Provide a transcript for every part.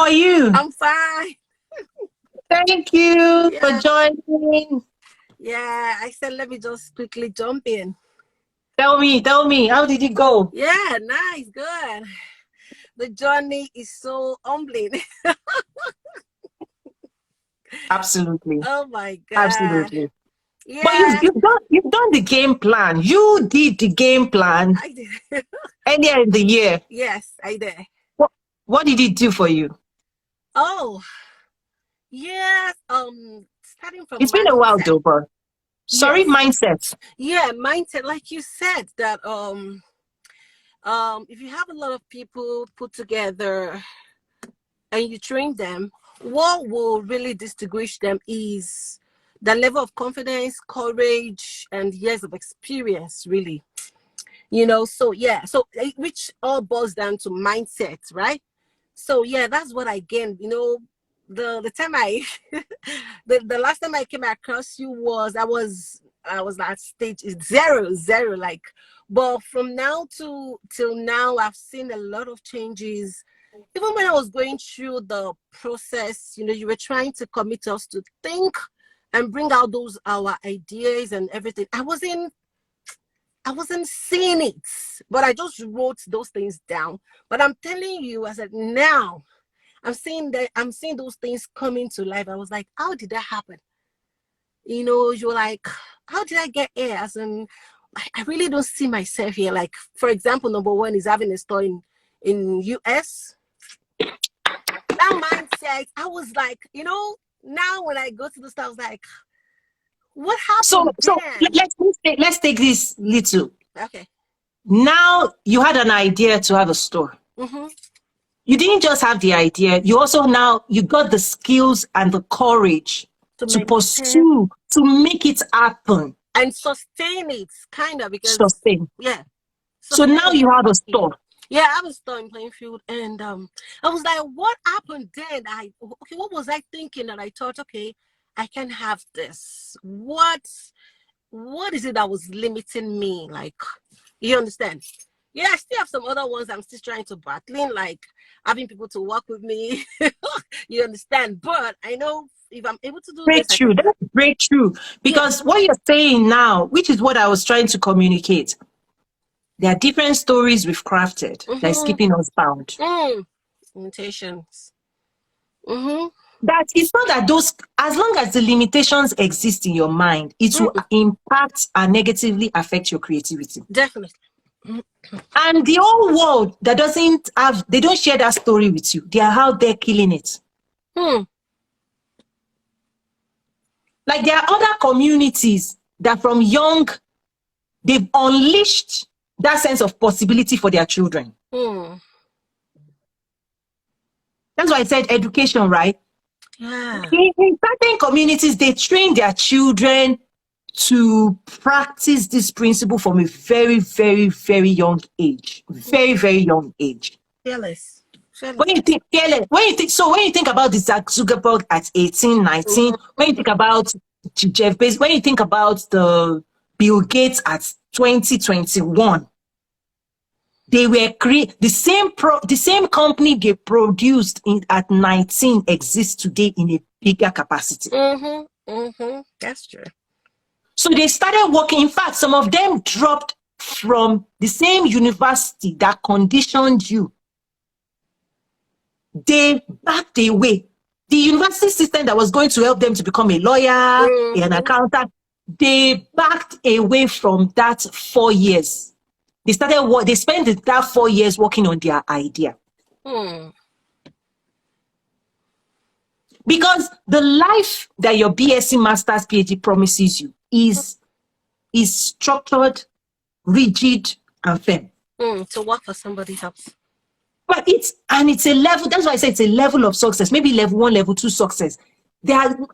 are you? I'm fine. Thank you for Yeah. joining. Yeah, I said, let me just quickly jump in. Tell me, how did it go? Yeah, nice, good. The journey is so humbling. Absolutely, Oh my God. absolutely. But Yeah, you've done the game plan. You did the game plan I did. earlier in the year. Yes, I did. What what did it do for you? Oh, yes. Starting from It's been a while mindset. though, but sorry, Yes. mindset. Yeah, mindset. Like you said, that if you have a lot of people put together and you train them, what will really distinguish them is the level of confidence, courage, and years of experience, really. So yeah, which all boils down to mindset, right? So yeah, that's what I gained. The time I the last time I came across you was I was at stage zero, like. But from now to till now, I've seen a lot of changes. Even when I was going through the process, you were trying to commit us to think and bring out those our ideas and everything. I wasn't seeing it, but I just wrote those things down. But I'm telling you, I said, now I'm seeing those things coming to life. I was like, how did that happen? You're like, how did I get here? As in, I really don't see myself here. Like, for example, number one is having a store in US. That mindset, I was like, now when I go to the store, I was like, what So happened so then? let's take this little. Okay. Now you had an idea to have a store. Mm-hmm. You didn't just have the idea, you also now you got the skills and the courage To to maintain pursue, to make it happen, and sustain it, kind of, because, sustain. yeah, So sustain now it. you have a store. Yeah, I was still in Plainfield, and I was like, what happened then? Okay, what was I thinking that I thought, okay, I can have this. What is it that was limiting me? Like, you understand? Yeah, I still have some other ones I'm still trying to battling, like having people to work with me. You understand? But I know if I'm able to do this, I Breakthrough, can do it. that's breakthrough. Yeah. Because what you're saying now, which is what I was trying to communicate, there are different stories we've crafted that is Mm-hmm. keeping us bound. Limitations. Mm-hmm. That it's not that those, as long as the limitations exist in your mind, it will impact and negatively affect your creativity. Definitely. And the whole world that doesn't have, they don't share that story with you. They are out there killing it. Like there are other communities that from young, they've unleashed that sense of possibility for their children. That's why I said education, right? Yeah. In certain communities, they train their children to practice this principle from a very, very, very young age. Very, very young age. Fearless. When you think about the Zach Zuckerberg at 18, 19, when you think about Jeff Bezos, when you think about the Bill Gates at 2021, they were the same company they produced at 19 exists today in a bigger capacity. That's true. So they started working. In fact, some of them dropped from the same university that conditioned you. They backed away. The university system that was going to help them to become a lawyer, an accountant, they backed away from that 4 years. They spent that 4 years working on their idea. Because the life that your BSc, Master's, PhD promises you is structured, rigid, and firm. To work for somebody else. But it's a level, that's why I say it's a level of success, maybe level 1, level 2 success.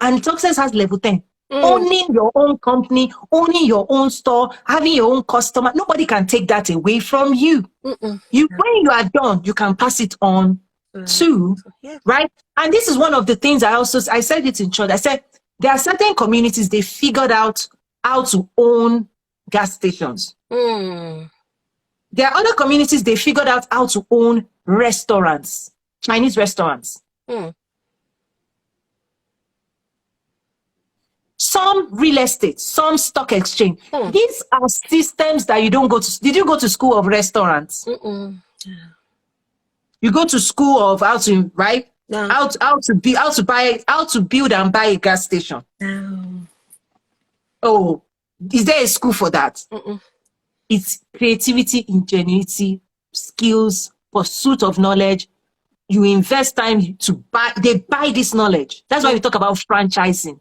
And success has level 10. Owning your own company, owning your own store, having your own customer, nobody can take that away from you. When you are done, you can pass it on to, right? And this is one of the things I said it in church. I said, there are certain communities, they figured out how to own gas stations. There are other communities, they figured out how to own restaurants, Chinese restaurants. Mm. Some real estate, some stock exchange. Mm. These are systems that you don't go to. Did you go to school of restaurants? Mm-mm. You go to school of how to, right? No. How to build and buy a gas station. No. Oh, is there a school for that? Mm-mm. It's creativity, ingenuity, skills, pursuit of knowledge. You invest time to buy, they buy this knowledge. That's why we talk about franchising.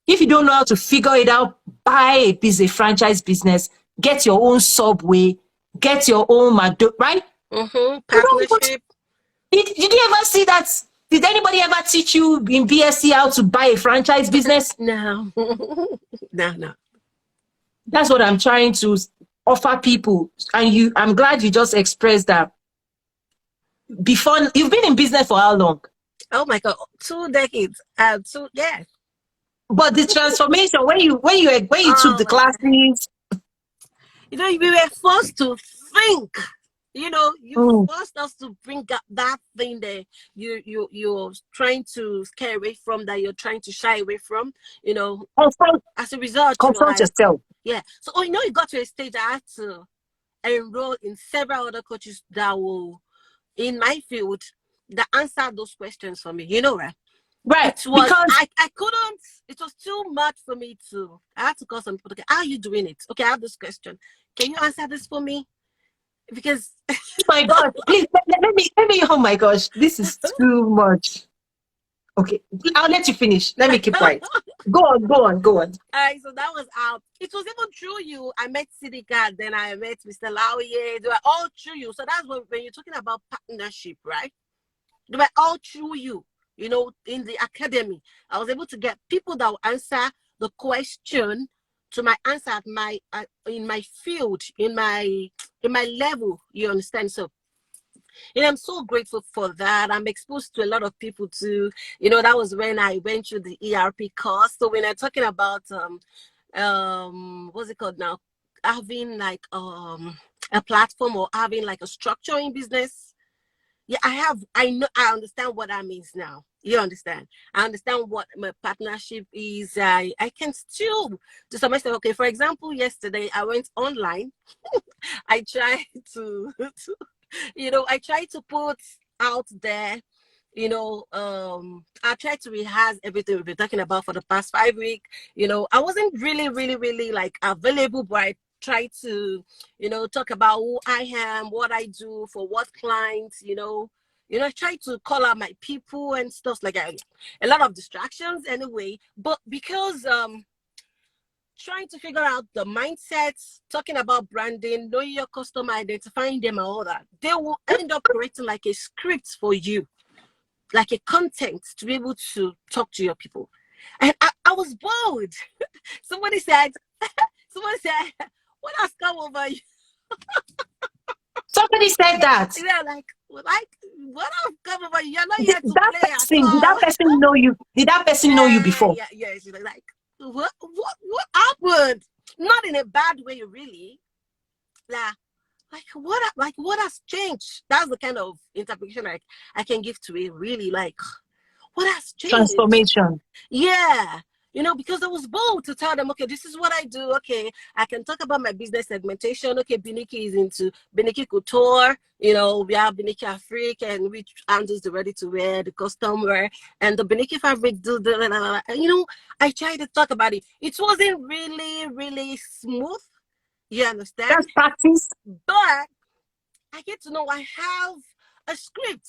If you don't know how to figure it out, buy a franchise business, get your own Subway, get your own right? Mm-hmm. You don't go to, Partnership. did you ever see that? Did anybody ever teach you in BSc how to buy a franchise business? No. No. That's what I'm trying to offer people. And I'm glad you just expressed that. Before, you've been in business for how long? Oh my God, 2 decades. Yeah. But the transformation, when you took Oh the my God. classes, We were forced to think. You mm, forced us to bring up that thing that you're trying to scare away from, that you're trying to shy away from. confront, As a result, you're confront like, yourself. yeah. So, you got to a stage I had to enroll in several other coaches that will, in my field, that answer those questions for me. Right? Right. It was, Because I couldn't, it was too much for me I had to call some people. Okay, how are you doing it? Okay, I have this question. Can you answer this for me? Because oh my God, please let me, oh my gosh, this is too much. Okay, I'll let you finish. Let me keep quiet. Go on, go on, go on. all right, so that was out. It was even through you. I met Sidika, then I met Mr. Laoye. They were all through you. So that's when you're talking about partnership, right? They were all through you. In the academy, I was able to get people that will answer the question to my answer at in my field, in my level. You understand? So, I'm so grateful for that. I'm exposed to a lot of people too. That was when I went through the ERP course. So when I'm talking about what's it called now? Having like a platform, or having like a structure in business. Yeah, I know, I understand what that means now. You understand? I understand what my partnership is. I can still, to some extent, okay, for example, yesterday I went online. I tried I tried to put out there, I tried to rehearse everything we've been talking about for the past 5 weeks. I wasn't really, really, really like available, but I try to, talk about who I am, what I do for what clients, I try to call out my people and stuff like that. A lot of distractions anyway, but because trying to figure out the mindsets, talking about branding, knowing your customer, identifying them and all that, they will end up creating like a script for you, like a content to be able to talk to your people. And I was bored. Somebody said, what has come over you? somebody said that. Yeah, like, what has come over you? You're not here to That play at person, did that all. person know you? Did that person know you before? Yeah. She's like, what happened? Not in a bad way, really. What has changed? That's the kind of interpretation I can give to it, really. Like, what has changed? Transformation. Yeah. Because I was bold to tell them, okay, this is what I do. Okay, I can talk about my business segmentation. Okay, Biniki is into Biniki Couture. We have Biniki Afrique, and which handles the ready to wear, the custom wear, and the Biniki fabric. I tried to talk about it. It wasn't really, really smooth. You understand? That's practice. But I get to know I have a script.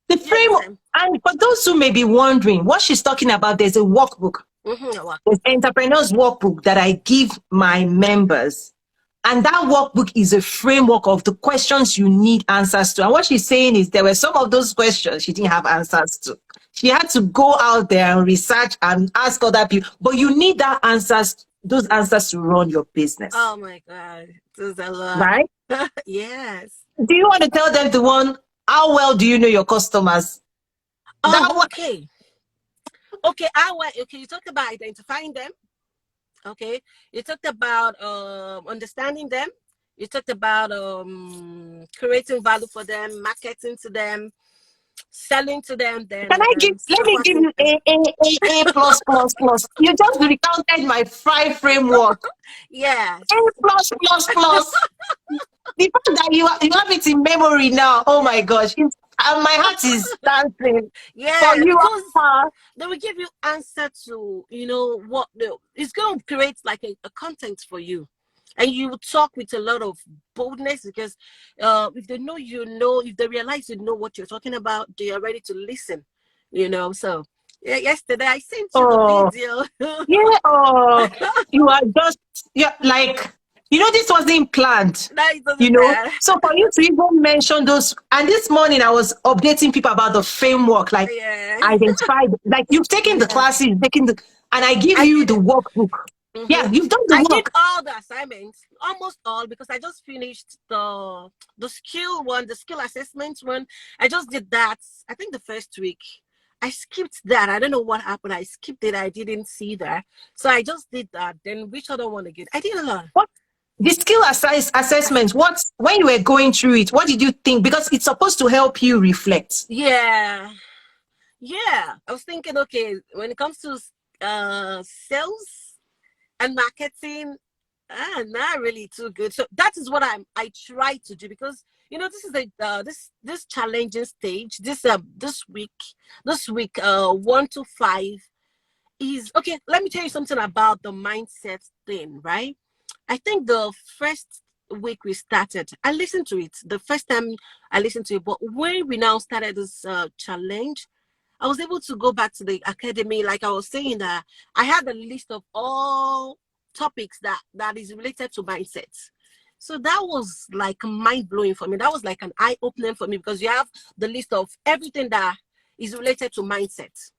The framework. And for those who may be wondering what she's talking about, there's a workbook. There's entrepreneurs workbook that I give my members. And that workbook is a framework of the questions you need answers to. And what she's saying is there were some of those questions she didn't have answers to. She had to go out there and research and ask other people. But you need those answers to run your business. Oh my God. This is a lot. Right? Yes. Do you want to tell them how well do you know your customers? Okay. Okay, you talked about identifying them. Okay. You talked about understanding them. You talked about creating value for them, marketing to them. selling to them, then Can I give, let me give supporting you them. A plus plus plus. You just recounted my five framework. Yes. A plus plus plus. The fact that you have it in memory now, oh my gosh, and my heart is dancing for Yeah, you. because Ah. they will give you answer to, what it's going to create like a content for you. And you will talk with a lot of boldness because if they know if they realize you know what you're talking about, they are ready to listen, So yeah, yesterday I sent you the Oh, video. yeah. Oh, you are just, yeah, like, this wasn't planned, That it doesn't matter. So for you to even mention those, and this morning I was updating people about the framework, like Yeah. identify, like you've taken the Yeah. classes, and I give I you did the it. workbook. Hmm. Yeah, you've done the I did work. all the assignments, almost all, because I just finished the skill one, the skill assessment one. I just did that. I think the first week. I skipped that. I don't know what happened. I skipped it. I didn't see that. So I just did that. Then which other one again? I did a lot. What the skill assessment? What when you were going through it? What did you think? Because it's supposed to help you reflect. Yeah. Yeah. I was thinking, okay, when it comes to sales and marketing, not really too good. So that is what I try to do, because this is a this challenging stage. This week 1 to 5 is okay. Let me tell you something about the mindset thing, right? I think the first week we started, I listened to it. The first time I listened to it, but when we now started this challenge, I was able to go back to the academy. Like I was saying, that I had a list of all topics that is related to mindset. So that was like mind blowing for me. That was like an eye opening for me, because you have the list of everything that is related to mindset.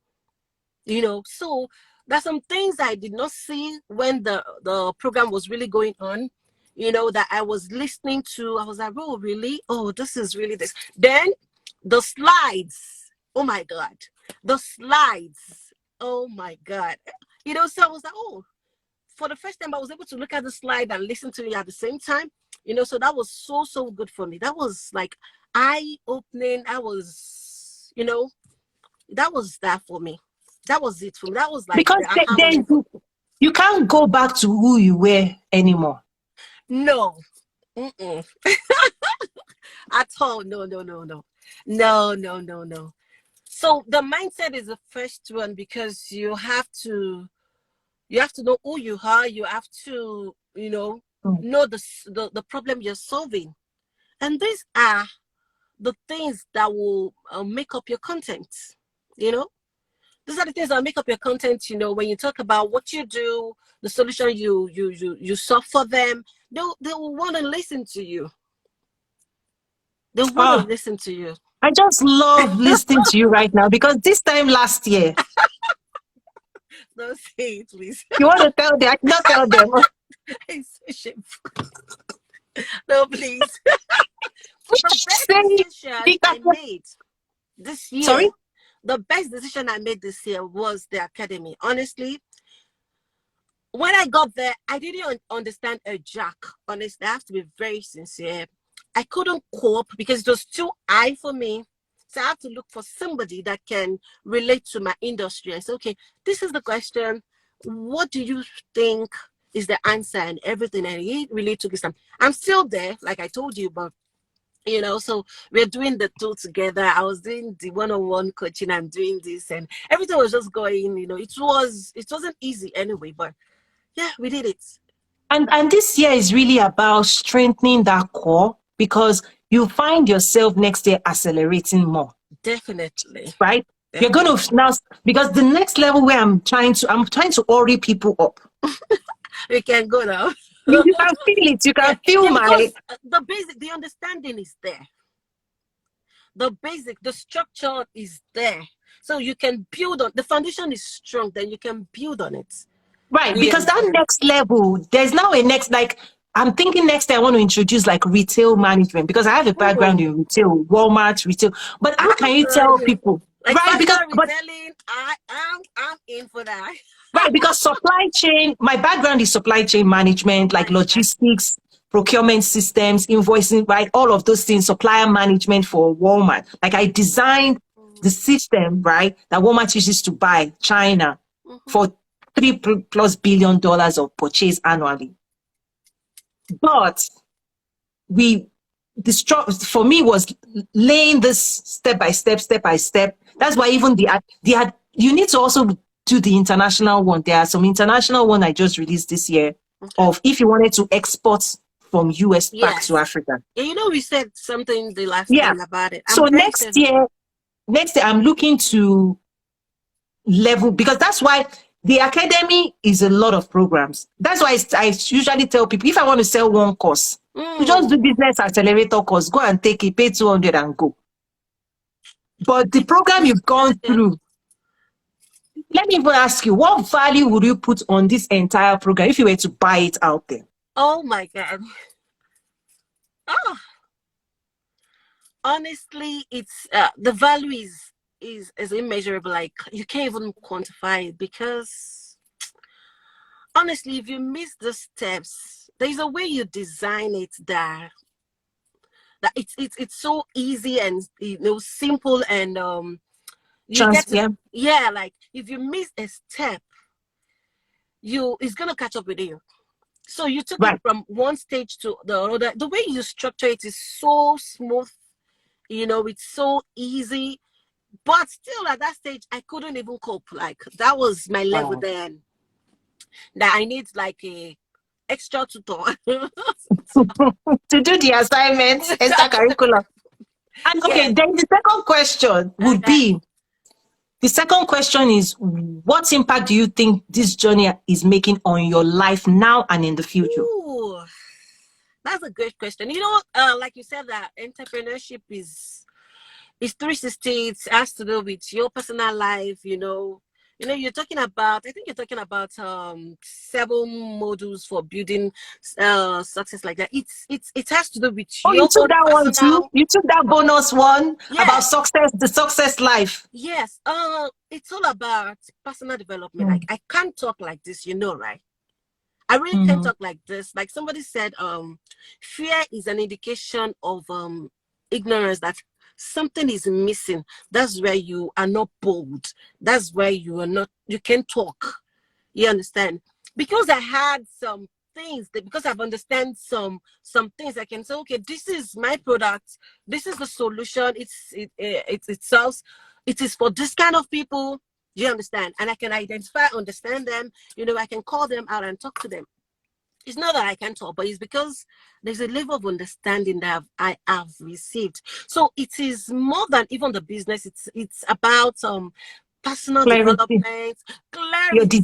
So there's some things I did not see when the program was really going on. That I was listening to. I was like, oh, really? Oh, this is really this. Then the slides. Oh my God. The slides. Oh my God. So I was like, oh, for the first time, I was able to look at the slide and listen to it at the same time. So that was so, so good for me. That was like eye opening. That was that for me. That was it for me. That was like Because the aha then moment for me. you can't go back to who you were anymore. No. Mm-mm. At all. No, no, no, no. No, no, no, no. So the mindset is the first one, because you have to know who you are. You have to, Mm. know the problem you're solving. And these are the things that will make up your content. You know, these are the things that make up your content. When you talk about what you do, the solution you solve for them, they will want to listen to you. They want to Ah, listen to you. I just love listening to you right now, because this time last year, Don't say it, please. you want to tell them, I cannot tell them. It's so shameful. No, please. The best Say, decision because, I made this year, sorry? the best decision I made this year was the academy. Honestly, when I got there, I didn't understand a jack. Honestly, I have to be very sincere. I couldn't cope because it was too high for me. So I have to look for somebody that can relate to my industry. I said, okay, this is the question. What do you think is the answer and everything? And he really took his time. I'm still there, like I told you, but so we're doing the two together. I was doing the one-on-one coaching. I'm doing this, and everything was just going. It wasn't easy anyway, but yeah, we did it. And this year is really about strengthening that core, because you find yourself next year accelerating more, Definitely, right? You're going definitely. to now, because the next level where I'm trying to hurry people up. We can go now. You can feel it. You Yeah, can feel yeah, my, because the understanding is there. The structure is there, so you can build on. The foundation is strong. Then you can build on it. right, Do you because that understand? next level, there's now a next, like, I'm thinking next I want to introduce like retail management, because I have a background Hmm. in retail, Walmart, retail. But how can That's you tell good. people? Like Right, fashion because but retailing, I'm in for that. right, because supply chain, my background is supply chain management, like Exactly. logistics, procurement systems, invoicing, right? All of those things, supplier management for Walmart. Like I designed the system, right, that Walmart uses to buy China for $3+ billion of purchase annually. But for me was laying this step by step. That's why even you need to also do the international one. There are some international one I just released this year of if you wanted to export from US back to Africa. Yeah, you know, we said something the last time about it. So next year I'm looking to level, because that's why the academy is a lot of programs. That's why I usually tell people, if I want to sell one course, you just do business accelerator course, go and take it, pay 200 and go. But the program you've gone through, let me even ask you, what value would you put on this entire program if you were to buy it out there? Oh my God. Oh. Honestly, it's the value is immeasurable. Like, you can't even quantify it, because honestly, if you miss the steps, there's a way you design it that it's so easy and, you know, simple, and you get to, like, if you miss a step, it's gonna catch up with you. So you took it from one stage to the other. The way you structure it is so smooth, you know, it's so easy. But still, at that stage, I couldn't even cope. Like, that was my level then. That I need like a extra tutor to do the assignments, extracurricular. And okay, then the second question would be, the second question is, what impact do you think this journey is making on your life now and in the future? Ooh, that's a great question. You know, like you said, that entrepreneurship is 360. It has to do with your personal life, you know, you're talking about, I think you're talking about 7 modules for building success like that. It has to do with your you took that personal... one too? You took that bonus one about success, the success life. Yes. It's all about personal development. Like, I can't talk like this, you know, right? I really can't talk like this. Like somebody said, fear is an indication of ignorance, that something is missing. That's where you are not bold. That's where you can't talk. You understand? Because I had some things, because I've understand some things, I can say, okay, this is my product. This is the solution. It solves. It is for this kind of people. You understand? And I can understand them. You know, I can call them out and talk to them. It's not that I can't talk, but it's because there's a level of understanding that I have received. So it is more than even the business. It's about personal development, clarity,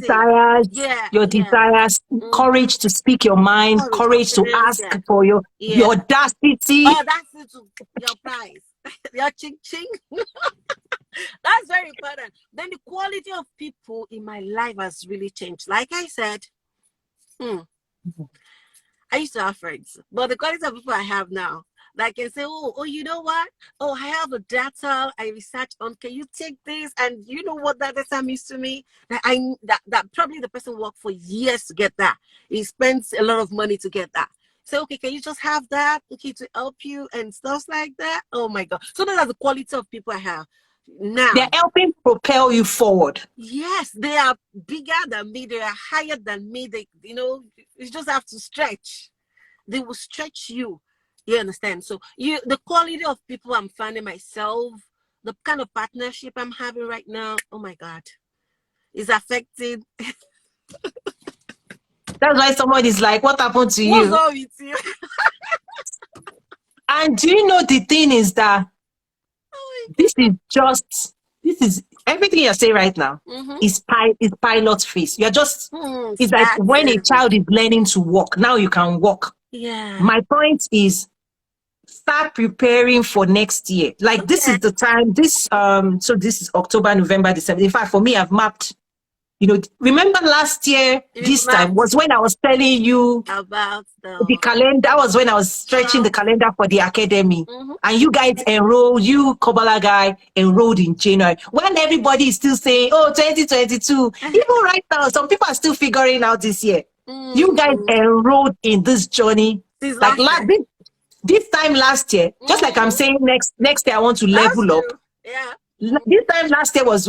your desires, courage to speak your mind, courage to ask for your audacity. Oh, that's it, your prize, your ching ching. That's very important. Then the quality of people in my life has really changed. Like I said, I used to have friends, but the quality of people I have now, that can say, oh, you know what? Oh, I have a data I research on. Can you take this? And you know what that data means to me? That probably the person worked for years to get that. He spends a lot of money to get that. So, okay, can you just have that? Okay, to help you and stuff like that. Oh my God. So those are the quality of people I have now. They're helping propel you forward. Yes, they are bigger than me. They are higher than me. They, you know, you just have to stretch. They will stretch you. You understand? So the quality of people I'm finding myself, the kind of partnership I'm having right now, oh my God, is affecting. That's why someone is like, what happened to you? What's wrong with you? And do you know, the thing is that this is everything you're saying right now is pilot phase. You're just, it's like when a child is learning to walk, now you can walk. Yeah. My point is, start preparing for next year. Like, this is the time, so this is October, November, December. In fact, for me, I've mapped, you know, remember last year, this time was when I was telling you about the calendar. That was when I was stretching the calendar for the academy. And you guys enrolled, you Kobala guy enrolled in January. When everybody is still saying, oh, 2022. Even right now, some people are still figuring out this year. You guys enrolled in this journey. Like this time last year, just like I'm saying next year I want to level up. Yeah. This time last year was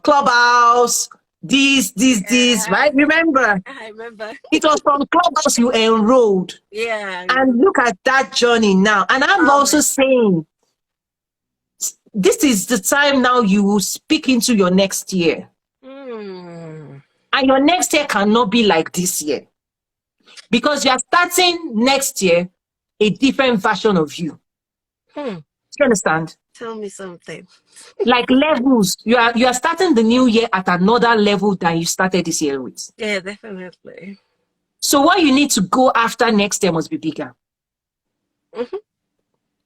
Clubhouse, this, Yeah, right? Remember? I remember. It was from Clubhouse you enrolled. Yeah, And look at that journey now. And I'm also honest. saying, this is the time now you will speak into your next year. Mm. And your next year cannot be like this year. Because you are starting next year a different version of you. Hmm. Do you understand? Tell me something. Like levels. You are starting the new year at another level than you started this year with. Yeah, definitely. So what you need to go after next year must be bigger. Hmm.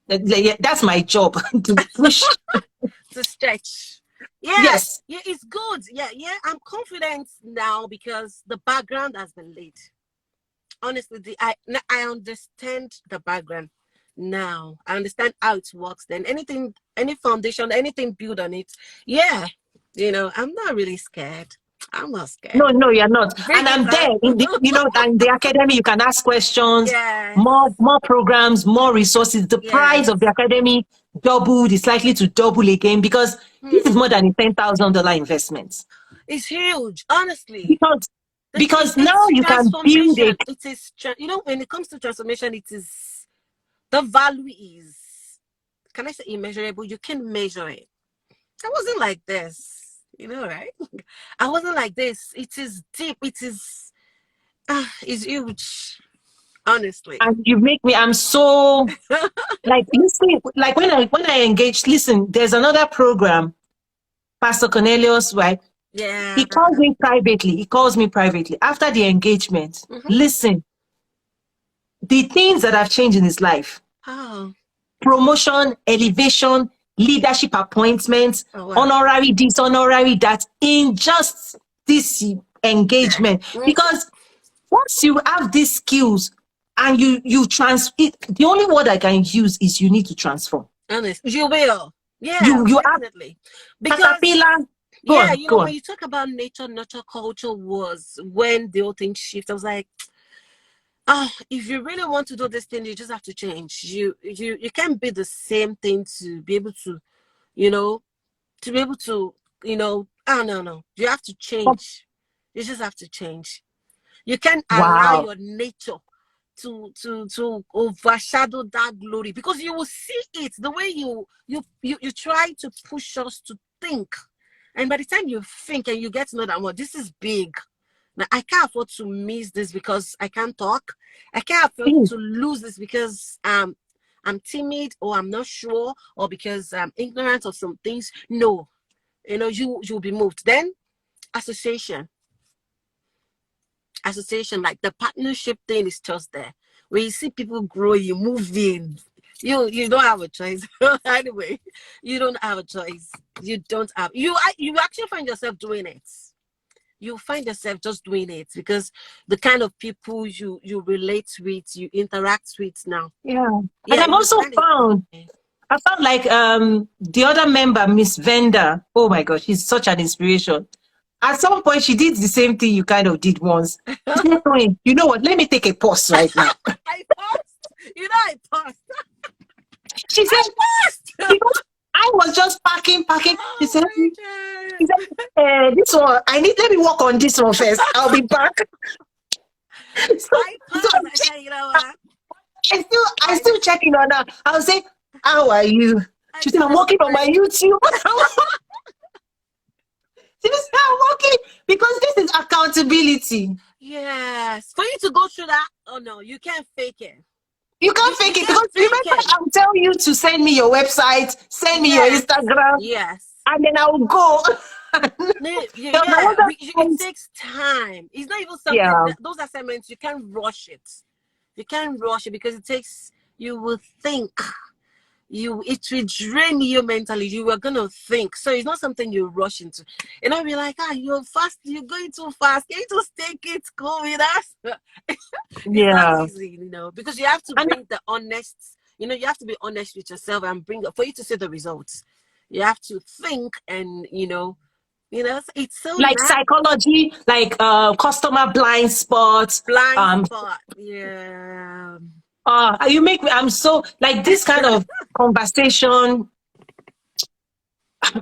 That's my job to push. To stretch. Yeah, Yes. yeah, it's good. Yeah, yeah. I'm confident now because the background has been laid. Honestly, I understand the background now. I understand how it works. Then anything, any foundation, anything built on it. Yeah, I'm not really scared. I'm not No, scared. no, you're not. Bring And it I'm there on. in and the academy, you can ask questions, Yes, more programs, more resources. The price yes. of the academy doubled, is likely to double again because this is Hmm. more than a $10,000 investment. It's huge, honestly. Because now It's you can build transformation. it. It is, when it comes to transformation, it is the value is, can I say immeasurable? You can measure it. I wasn't like this, right? I wasn't like this. It is deep. It is, it's huge, honestly. And you make me, I'm so like, listen, like when I engage, listen, there's another program, Pastor Cornelius, right? Yeah. He calls me privately. He calls me privately after the engagement. Mm-hmm. Listen, the things that have changed in his life, Oh, promotion, elevation, leadership appointments, oh wow. honorary this, honorary that, in just this engagement. Mm, Because once you have these skills and the only word I can use is you need to transform. honest. You will. Yeah, You have definitely. Because, caterpillar. Go yeah, on, go when on. you talk about nature, nurture culture was when the whole thing shifted. I was like, if you really want to do this thing, you just have to change. You can't be the same thing to be able to, you know, to be able to, no. You have to change. You just have to change. You can't allow Wow. your nature to overshadow that glory, because you will see it the way you try to push us to think. And by the time you think and you get to know that, well, this is big. Now, I can't afford to miss this because I can't talk. I can't afford Mm. to lose this because I'm timid, or I'm not sure, or because I'm ignorant of some things. No, you'll be moved. Then association, like the partnership thing is just there. When you see people grow, you move in. You don't have a choice. Anyway, you don't have a choice. You don't have you actually find yourself doing it. You find yourself just doing it because the kind of people you relate with, you interact with now. Yeah. And Yeah, I've you also find it. I found like the other member, Miss Venda. Oh my gosh, she's such an inspiration. At some point, she did the same thing you kind of did once. She said, "Toyin, you know what? Let me take a pause right now." I paused. I paused. She said, I paused. because I was just packing. She Oh said, my she said, this one, let me work on this one first. I'll be back. So, I so paused. I said, you know what? I I still checking on her. I'll say, how are you? I She said, took I'm a working on my break. YouTube. She said, I'm working because this is accountability. Yes. For you to go through that, oh no, you can't fake it. You You can't you fake it can't because fake remember, it. I'll tell you to send me your website, send me your Yes. Instagram, Yes. and then I'll go. No, There was yeah, another it point. takes time. It's not even something Yeah. that those assignments you can't rush it. You can't rush it because it takes. You will think. It will drain you mentally. You are gonna think. So it's not something you rush into. And I'll be like, you're fast. You're going too fast. Can you just take it cool with us? It's not Yeah. easy, because you have to And bring the honest. You have to be honest with yourself and bring for you to see the results. You have to think, and it's so like nice. psychology, like customer blind spots. Blind Um, spot. Yeah. you make me. I'm so like this kind of conversation.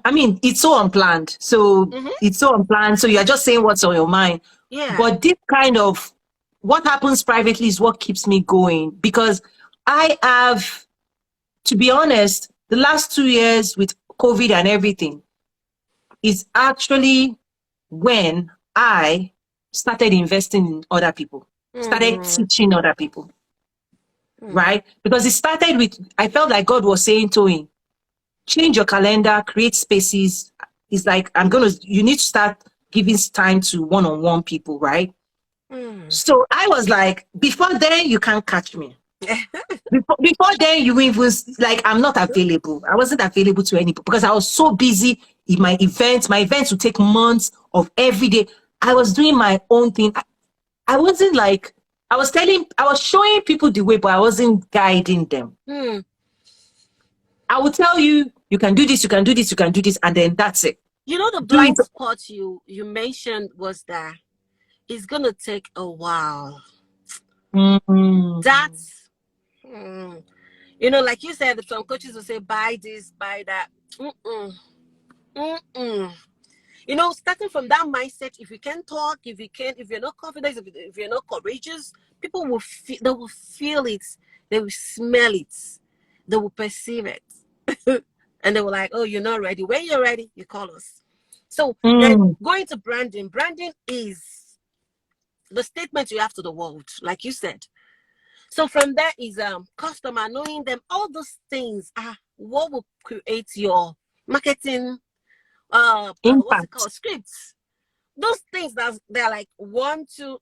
I mean, it's so unplanned. So it's so unplanned. So you're just saying what's on your mind. Yeah. But this kind of what happens privately is what keeps me going, because I have, to be honest, the last 2 years with COVID and everything is actually when I started investing in other people, started teaching other people, right? Because it started with, I felt like God was saying to him, change your calendar, create spaces. It's like, you need to start giving time to one-on-one people, right? So I was like, before then, you can't catch me. Before then, you even, like, I'm not available. I wasn't available to anybody because I was so busy in my events. My events would take months of every day. I was doing my own thing. I wasn't like, I was showing people the way, but I wasn't guiding them. I would tell you, you can do this, you can do this, you can do this, and then that's it. You know, the blind spot you mentioned was that it's going to take a while. That's, you know, like you said, some coaches will say, buy this, buy that. You know, starting from that mindset, if you can talk, if you're not confident, if you're not courageous, people will feel it, they will smell it, they will perceive it. And they were like, oh, you're not ready. When you're ready, you call us. So then going to branding. Branding is the statement you have to the world, like you said. So from there is customer, knowing them. All those things are what will create your marketing what's it called, scripts. Those things they're like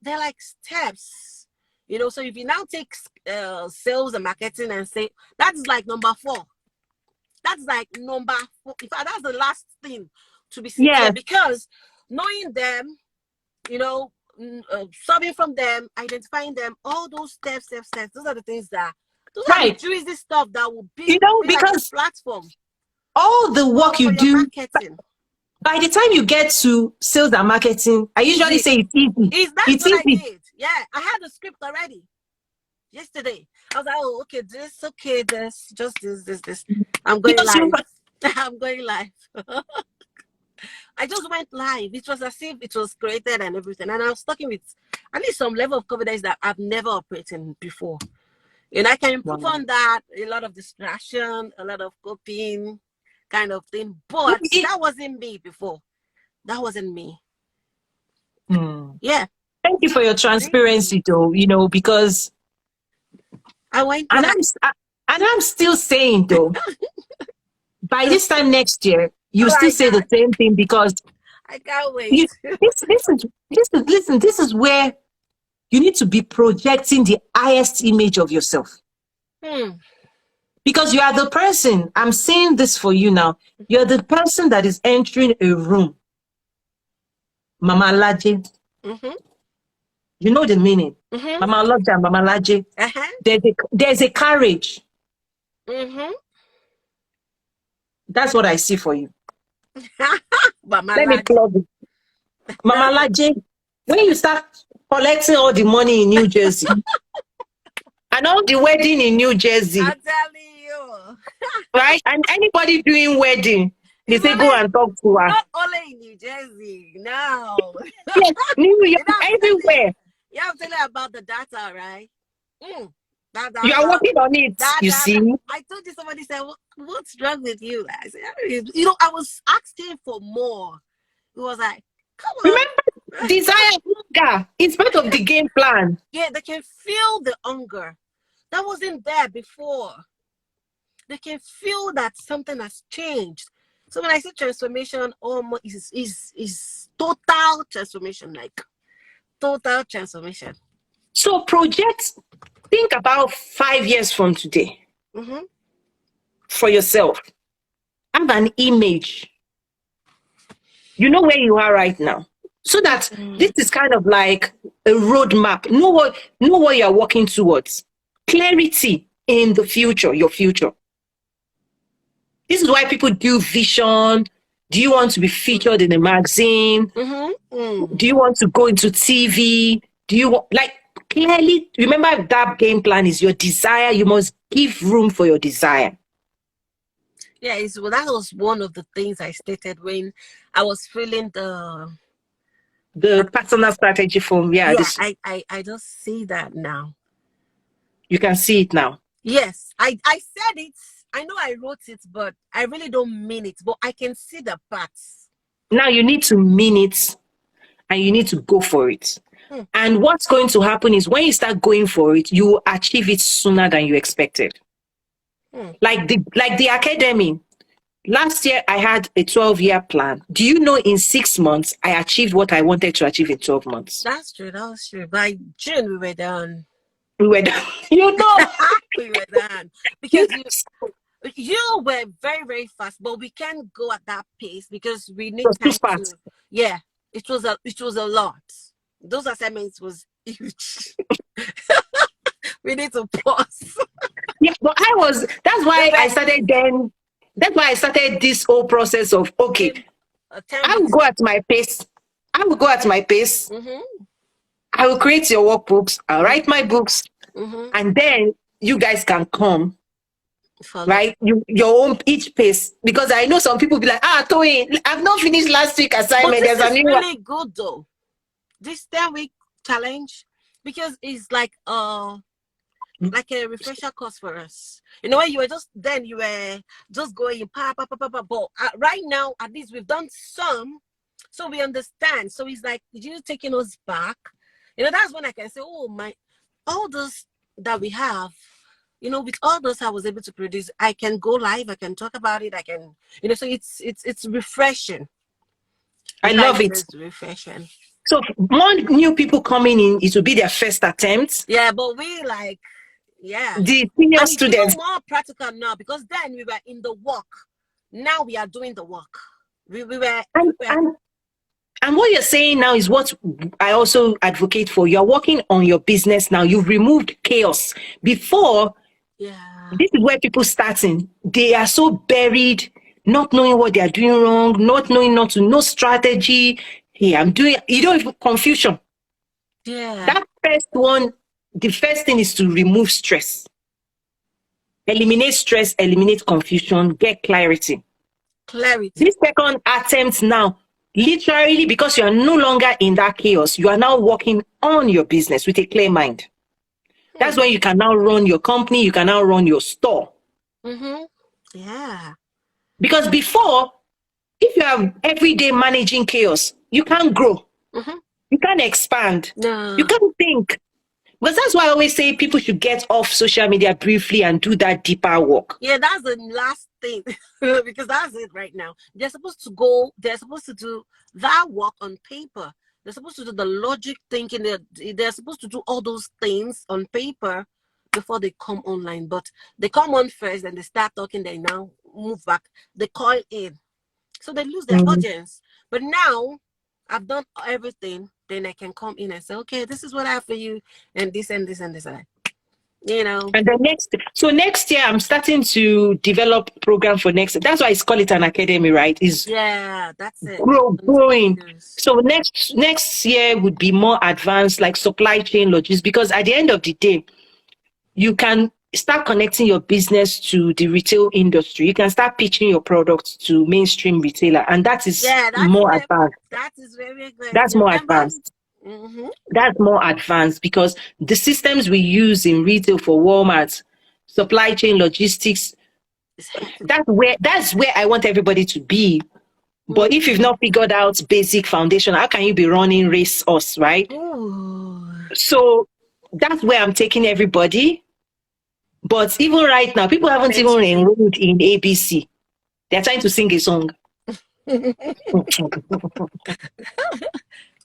they're like steps. You know, so if you now take sales and marketing and say that's like number 4. That's like number 4. In fact, that's the last thing to be seen here, because knowing them, you know, solving from them, identifying them, all those steps, those are the things that, those are the juicy stuff that will be, you know, because like a platform. All the work you do, marketing. By the time you get to sales and marketing, I usually say it's easy. That's what I did. Yeah, I had the script already. Yesterday, I was like, oh, okay, this, just this. I'm going live. I'm going live. I just went live. It was as if it was created and everything. And I was talking with at least some level of confidence that I've never operated before. And I can improve on that. A lot of distraction, a lot of copying kind of thing. But that wasn't me before. That wasn't me. Yeah. Thank you for your transparency, though, you know, because I went and I'm still saying, though, by this time next year, you still say the same thing, because I can't wait. This is where you need to be projecting the highest image of yourself. Because you are the person, I'm saying this for you now, you're the person that is entering a room. Mama Laje. You know the meaning. Mama Laje and Mama Laje. There's a courage. That's what I see for you. Let me plug it. Mama Laje, when you start collecting all the money in New Jersey and all the wedding in New Jersey, I'm telling you. right? And anybody doing wedding, they say go and talk to her. Not only in New Jersey, no. Yes, New York, everywhere. Yeah, I'm telling you about the data, right? You are working on it, you see. I told you, somebody said, what's wrong with you? I said, you know, I was asking for more. It was like, come on. Remember, desire, hunger is part of the game plan. Yeah, they can feel the hunger. That wasn't there before. They can feel that something has changed. So when I say transformation, is total transformation, like total transformation. So think about 5 years from today for yourself. Have an image. You know where you are right now. So that this is kind of like a roadmap. Know what you're working towards. Clarity in the future, your future. This is why people do vision. Do you want to be featured in a magazine? Do you want to go into TV? Do you want, like, clearly, remember that game plan is your desire. You must give room for your desire. Yeah, well, that was one of the things I stated when I was feeling The personal strategy form, yeah, yeah, this I just see that now. you can see it now. Yes, I said it. I know I wrote it, but I really don't mean it. But I can see the parts. Now you need to mean it and you need to go for it. Hmm. And what's going to happen is when you start going for it, you will achieve it sooner than you expected. Hmm. Like the academy. Last year I had a 12-year plan. Do you know in 6 months I achieved what I wanted to achieve in 12 months? That's true. That was true. By June we were done. We were done. You know. We were done because you were very very fast, but we can't go at that pace because we It need was too time to. fast. Yeah, it was a lot. Those assignments was huge. We need to pause. Yeah, but that's We why I were started then. That's why I started this whole process of, okay, in a 10 I will weeks. go at my pace. I will go at my pace. Mm-hmm. I will create your workbooks. I'll write my books. Mm-hmm. And then you guys can come, Follow. right? Your own each pace. Because I know some people be like, Toyin, I've not finished last week But assignment. this There's a is new one. really good though. This 10-week challenge because it's like a refresher course for us. You know, when you were just going pa. But right now, at least we've done some, so we understand. So it's like you taking us back. You know, that's when I can say, oh my, all those that we have. You know, with all those I was able to produce, I can go live. I can talk about it. I can, so it's refreshing. I It's love like it. it's refreshing. So more new people coming in, it will be their first attempt. Yeah, but we like, yeah. The senior And it's even students. more practical now because then we were in the work. Now we are doing the work. We were And what you're saying now is what I also advocate for. You're working on your business now. You've removed chaos. Before, yeah. this is where people starting. They are so buried, not knowing what they are doing wrong, not knowing not to know strategy. Hey, I'm doing, even confusion. Yeah. That first one, the first thing is to remove stress. Eliminate stress, eliminate confusion, get clarity. Clarity. This second attempt now, literally, because you are no longer in that chaos, you are now working on your business with a clear mind. That's when you can now run your company, you can now run your store. Mm-hmm. Yeah. Because before, if you are every day managing chaos, you can't grow, Mm-hmm. you can't expand, you No. can't think. Because that's why I always say people should get off social media briefly and do that deeper work. Yeah, that's the last thing because that's it right now. They're supposed to do that work on paper. They're supposed to do the logic thinking. They're supposed to do all those things on paper before they come online. But they come on first, and they start talking. They now move back. They call in, so they lose their Mhm. audience. But now I've done everything. Then I can come in and say, okay, this is what I have for you, and this and this and this. And that. You know. And the next year, I'm starting to develop program for next. That's why I call it an academy, right? Is Yeah, that's it. growing. So next year would be more advanced, like supply chain logistics, because at the end of the day, you can start connecting your business to the retail industry. You can start pitching your products to mainstream retailer, and that is Yeah, more advanced. that is very good. That's You more remember? advanced. Mm-hmm. That's more advanced because the systems we use in retail for Walmart, supply chain logistics, It's hectic. that's where I want everybody to be. But if you've Mm-hmm. not figured out basic foundation, how can you be running race us, right? Ooh. So that's where I'm taking everybody. But even right now, people haven't even Mainstream. enrolled in ABC. They're trying to sing a song.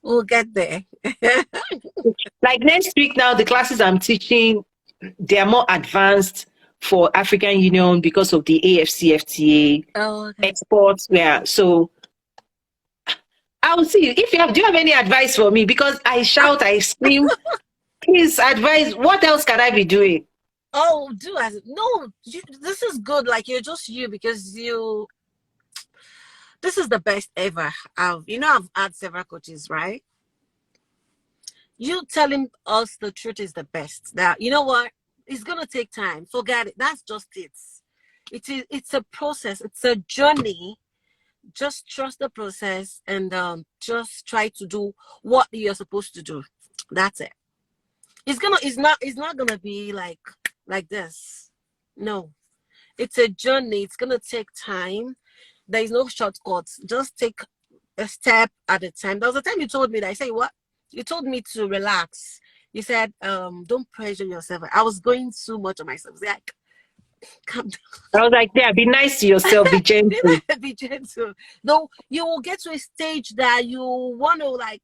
We'll get there. Like next week now, the classes I'm teaching, they are more advanced for African Union because of the AFCFTA Oh, okay. exports. Yeah. So I'll see. If you have, do you have any advice for me? Because I shout, I scream. Please advise. What else can I be doing? Oh, do as no. This is good. Like you're just you because you. This is the best ever. I've had several coaches, right? You telling us the truth is the best. That you know what? It's gonna take time. Forget it. That's just it. it's a process. It's a journey. Just trust the process and just try to do what you're supposed to do. That's it. It's not gonna be like this. No, it's a journey. It's gonna take time. There is no shortcuts. Just take a step at a time. There was a time you told me that. I say what? You told me to relax. You said, don't pressure yourself. I was going too much on myself. Like, calm down. I was like, yeah, be nice to yourself, be gentle. Be gentle. No, you will get to a stage that you want to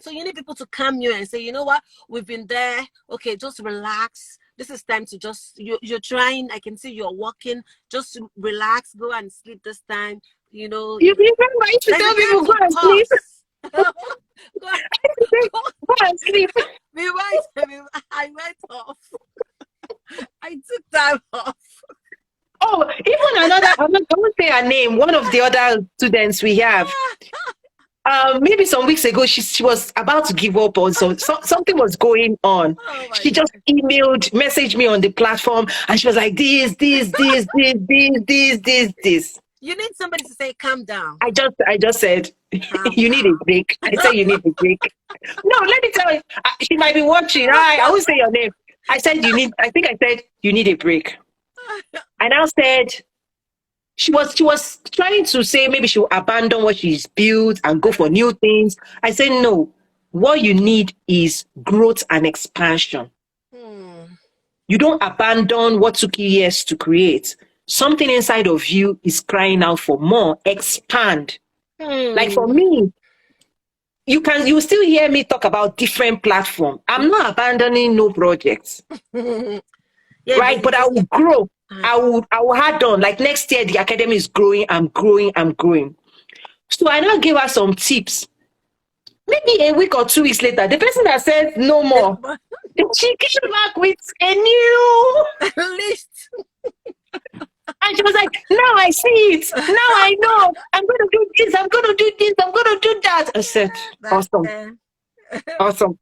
so you need people to calm you and say, you know what, we've been there. Okay, just relax. This is time to you're trying. I can see you're walking. Just relax. Go and sleep this time. You know. You remember I used to tell people go and sleep. Go and sleep. I went off. I took time off. Oh, even another, I won't say her name, one of the other students we have. Maybe some weeks ago, she was about to give up on something was going on. Oh She just messaged me on the platform, and she was like, this. You need somebody to say, calm down. I just said, you need a break. I said, you need a break. No, let me tell you, she might be watching. I won't say your name. I said, you need a break. And I said, she was trying to say maybe she'll abandon what she's built and go for new things. I said, no, what you need is growth and expansion. You don't abandon what took you years to create. Something inside of you is crying out for more. Expand. Like for me, you still hear me talk about different platforms. I'm not abandoning no projects. Yeah, right? But I will grow. I will add on. Like next year, the academy is growing. I'm growing. So I now give her some tips. Maybe a week or 2 weeks later, the person that said no more, she came back with a new list. And she was like, now I see it. Now I know. I'm going to do this. I'm going to do this. I'm going to do that. I said, awesome.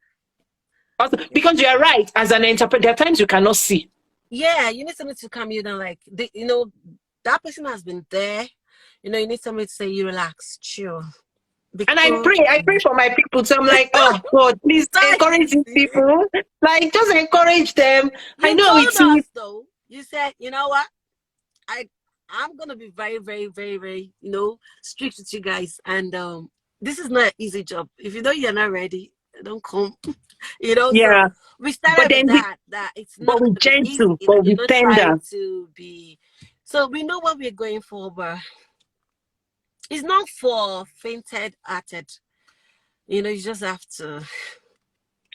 Because you're right. As an entrepreneur, there are times you cannot see. Yeah, you need somebody to calm you down. Like, that person has been there. You need somebody to say, you relax, chill. And I pray for my people. So I'm like, oh God, please encourage these people. Like, just encourage them. I know it's us, though. You said, you know what? I'm gonna be very, very, very, very, strict with you guys. And this is not an easy job. If you know you're not ready, don't come. Yeah. So we started with that it's not. But we're gentle, but we're tender. To be. So we know what we're going for, but it's not for fainted-hearted. You just have to.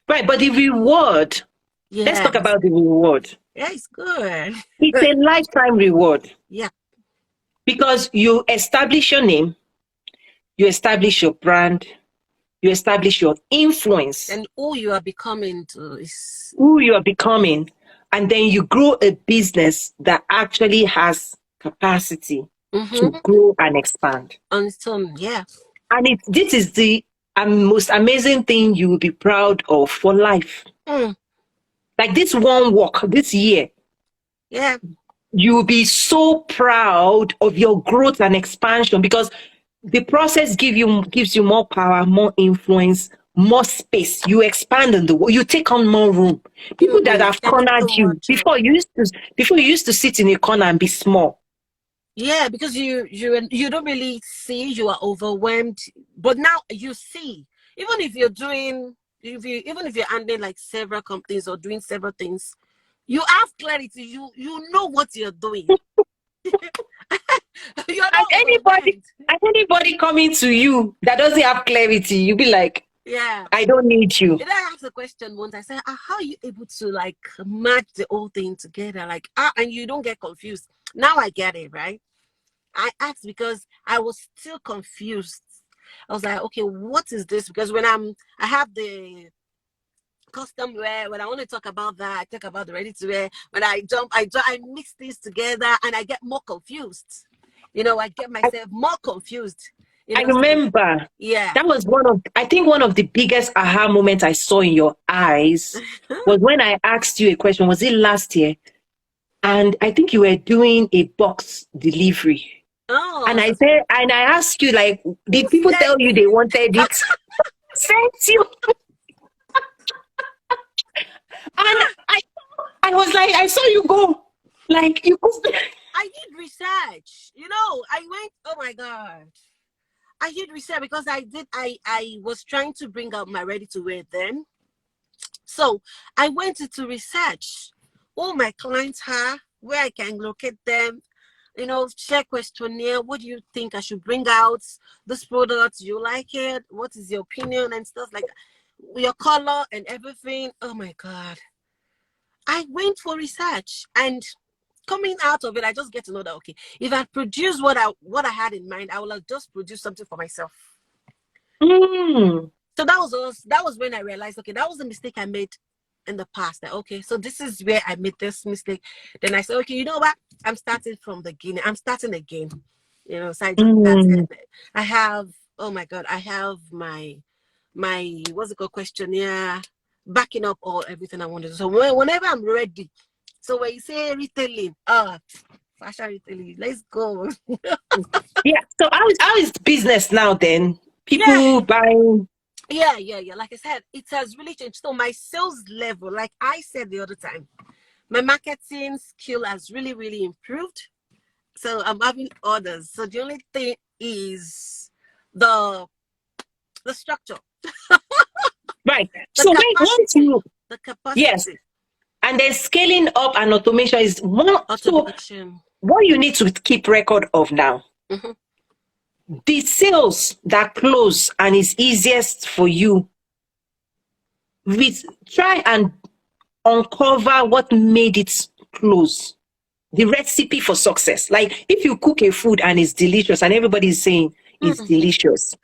Right, but the reward. Yeah. Let's talk about the reward. Yeah, it's good. It's a lifetime reward. Yeah. Because you establish your name, you establish your brand, you establish your influence. And who you are becoming And then you grow a business that actually has capacity to grow and expand. On its own, yeah. And this is the most amazing thing you will be proud of for life. Like this one walk this year. Yeah. You will be so proud of your growth and expansion because the process gives you more power, more influence, more space. You expand in the world. You take on more room. People that have cornered you before you used to sit in a corner and be small. Yeah, because you don't really see, you are overwhelmed. But now you see, even if you're handling like several companies or doing several things, you have clarity. You know what you're doing. Anybody coming to you that doesn't have clarity, you'll be like, yeah, I don't need you. Did I ask a question once? I said, how are you able to match the whole thing together? And you don't get confused. Now I get it, right? I asked because I was still confused. I was like, okay, what is this? Because when I have the custom wear, when I want to talk about that, I talk about the ready to wear. When I mix these together and I get more confused. I get myself more confused. I remember. Yeah. That was one of the biggest aha moments I saw in your eyes was when I asked you a question. Was it last year? and I think you were doing a box delivery. Oh, And I said, and I asked you, like, did people tell you they wanted it? Sent you. And I was like, I saw you go. Like, you I did research. I went, oh my God. I did research because I was trying to bring out my ready to wear then. So I went into research all my clients are, where I can locate them, share questionnaire. What do you think I should bring out? This product, do you like it? What is your opinion and stuff like that? Your color and everything. Oh my God. I went for research, and coming out of it, I just get to know that, okay, if I produce what I had in mind, I will have just produce something for myself. So that was when I realized, okay, that was a mistake I made in the past. That, okay, so this is where I made this mistake. Then I said, okay, you know what? I'm starting from the beginning. I'm starting again. So I just started. I have, oh my God, I have my what's it called, questionnaire backing up everything I wanted. So whenever I'm ready. So when you say retailing, fashion retailing, let's go. Yeah. So how is business now then? People buying. Yeah. Like I said, it has really changed. So my sales level, like I said the other time, my marketing skill has really, really improved. So I'm having orders. So the only thing is the structure. Right. So the capacity. Yes. And then scaling up and automation is one. Automation. So what you need to keep record of now, the sales that close and is easiest for you, try and uncover what made it close. The recipe for success. Like if you cook a food and it's delicious and everybody is saying it's delicious,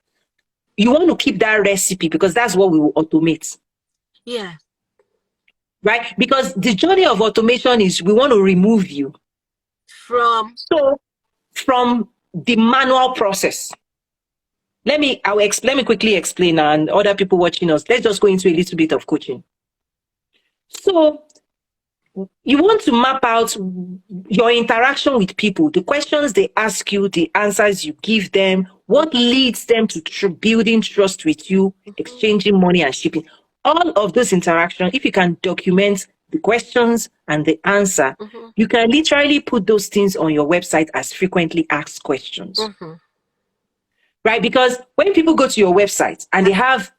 you want to keep that recipe because that's what we will automate. Yeah. Right? Because the journey of automation is we want to remove you from the manual process. Let me quickly explain, and other people watching us, let's just go into a little bit of coaching. So you want to map out your interaction with people, the questions they ask you, the answers you give them, what leads them to building trust with you, exchanging money and shipping. All of those interactions, if you can document the questions and the answer, you can literally put those things on your website as frequently asked questions. Right? Because when people go to your website and they have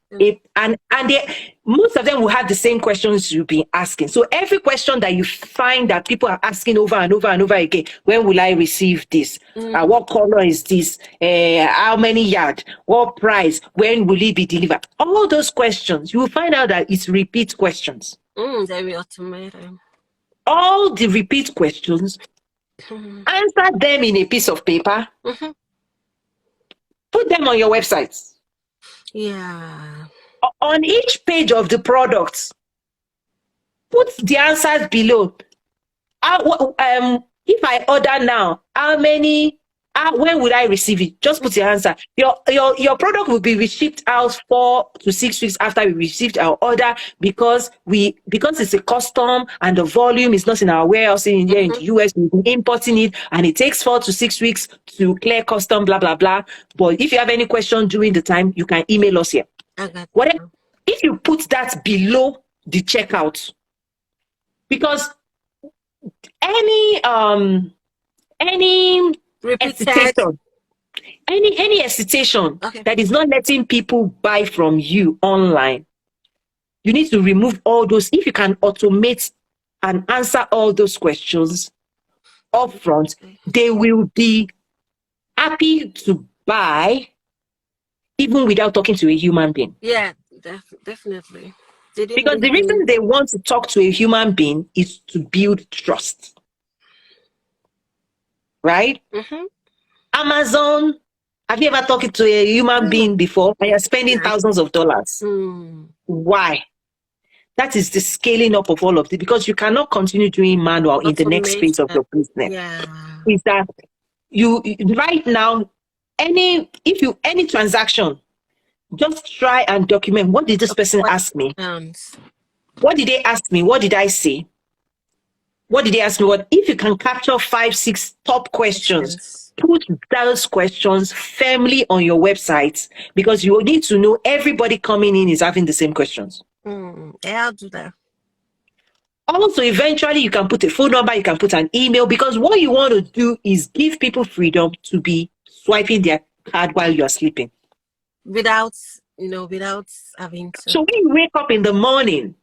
most of them will have the same questions you've been asking. So every question that you find that people are asking over and over and over again, when will I receive this? What color is this? How many yards? What price? When will it be delivered? All those questions, you will find out that it's repeat questions. Very automated. All the repeat questions, answer them in a piece of paper. Put them on your website. Yeah. On each page of the products, put the answers below. If I order now, when would I receive it? Just put your answer. Your product will be shipped out 4 to 6 weeks after we received our order because it's a custom and the volume is not in our warehouse in India, in the US, we've been importing it and it takes 4 to 6 weeks to clear custom, blah, blah, blah. But if you have any question during the time, you can email us here. Whatever. If you put that below the checkout, because any hesitation, any hesitation that is not letting people buy from you online, you need to remove all those. If you can automate and answer all those questions up front, they will be happy to buy even without talking to a human being. Yeah, definitely. Because the reason they want to talk to a human being is to build trust. Right? Amazon, have you ever talked to a human being before and you're spending thousands of dollars? Why? That is the scaling up of all of it, because you cannot continue doing manual in the next phase of your business. Is that you right now, any transaction, just try and document. What did this person ask me? What did they ask me? What did I say? What did they ask me? What if you can capture 5, 6 top questions? Put those questions firmly on your website, because you need to know everybody coming in is having the same questions. Yeah, I'll do that. Also, eventually, you can put a phone number, you can put an email, because what you want to do is give people freedom to be swiping their card while you're sleeping. Without having to. So when you wake up in the morning,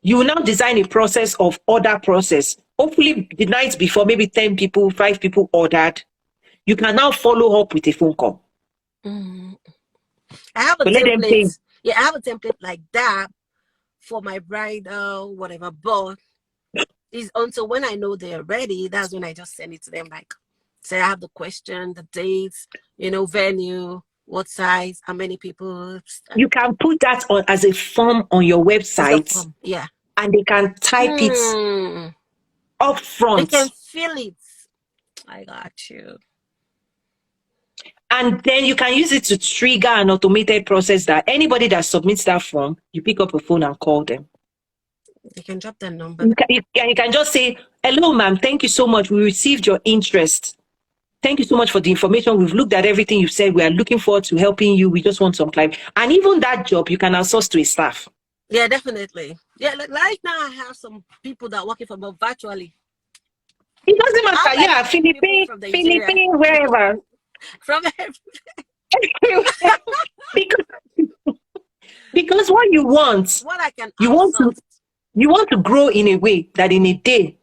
you will now design a process of order process. Hopefully, the night before, maybe 10 people, 5 people ordered. You can now follow up with a phone call. I have a template. Yeah, I have a template like that for my bridal, whatever. But it's until when I know they're ready, that's when I just send it to them. Like, say I have the question, the dates, venue, what size, how many people. You can put that on as a form on your website. Yeah. And they can type it up front. They can feel it. I got you. And then you can use it to trigger an automated process that anybody that submits that form, you pick up a phone and call them. You can drop their number. You can just say, hello, ma'am, thank you so much. We received your interest. Thank you so much for the information. We've looked at everything you've said. We are looking forward to helping you. We just want some client. And even that job, you can outsource to a staff. Yeah, definitely. Yeah, like right now I have some people that are working from virtually. It doesn't matter. Yeah, Philippines, wherever. From everywhere. because what you want, what I can you want to grow in a way that in a day,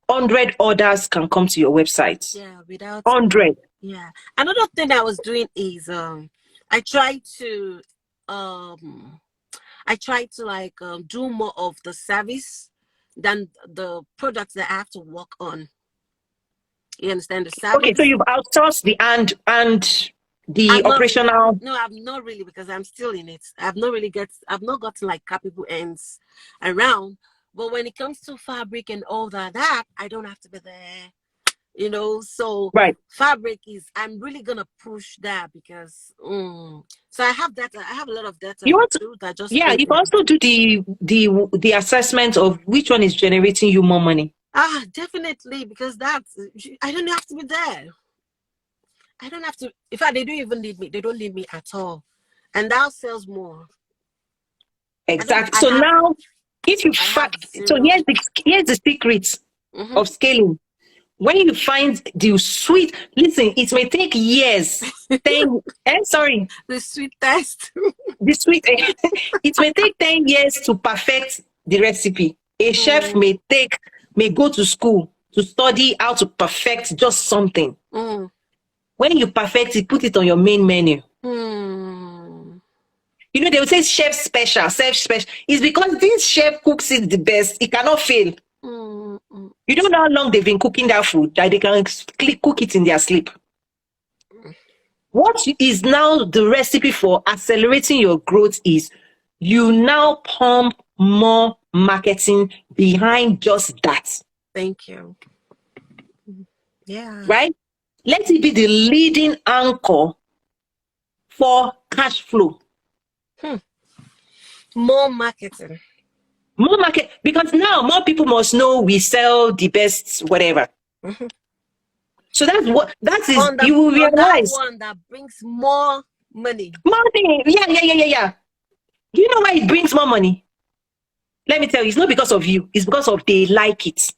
100 orders can come to your website. Yeah, without 100. Yeah. Another thing I was doing is I try to do more of the service than the products that I have to work on. You understand the service? Okay, so you've outsourced the and the operational. No, I've not really, because I'm still in it. I've not gotten like capable ends around. But when it comes to fabric and all that, I don't have to be there. So right. Fabric I'm really gonna push that, because so I have data. I have a lot of data. You can also do the assessment of which one is generating you more money. Definitely, because I don't have to be there. I don't have to. In fact, they don't even need me. They don't need me at all, and that sells more. Exactly. So now, if you so here's the secret of scaling. When you find the sweet, listen, it may take years. The sweet test. It may take 10 years to perfect the recipe. A chef may go to school to study how to perfect just something. When you perfect it, put it on your main menu. They will say chef special. It's because this chef cooks it the best. It cannot fail. You don't know how long they've been cooking that food, that they can cook it in their sleep. What is now the recipe for accelerating your growth is you now pump more marketing behind just that. Thank you. Yeah. Right? Let it be the leading anchor for cash flow. More marketing. More market, because now more people must know we sell the best whatever. So you will realize one that brings more money. Yeah. Do you know why it brings more money? Let me tell you, it's not because of you, it's because of they like it.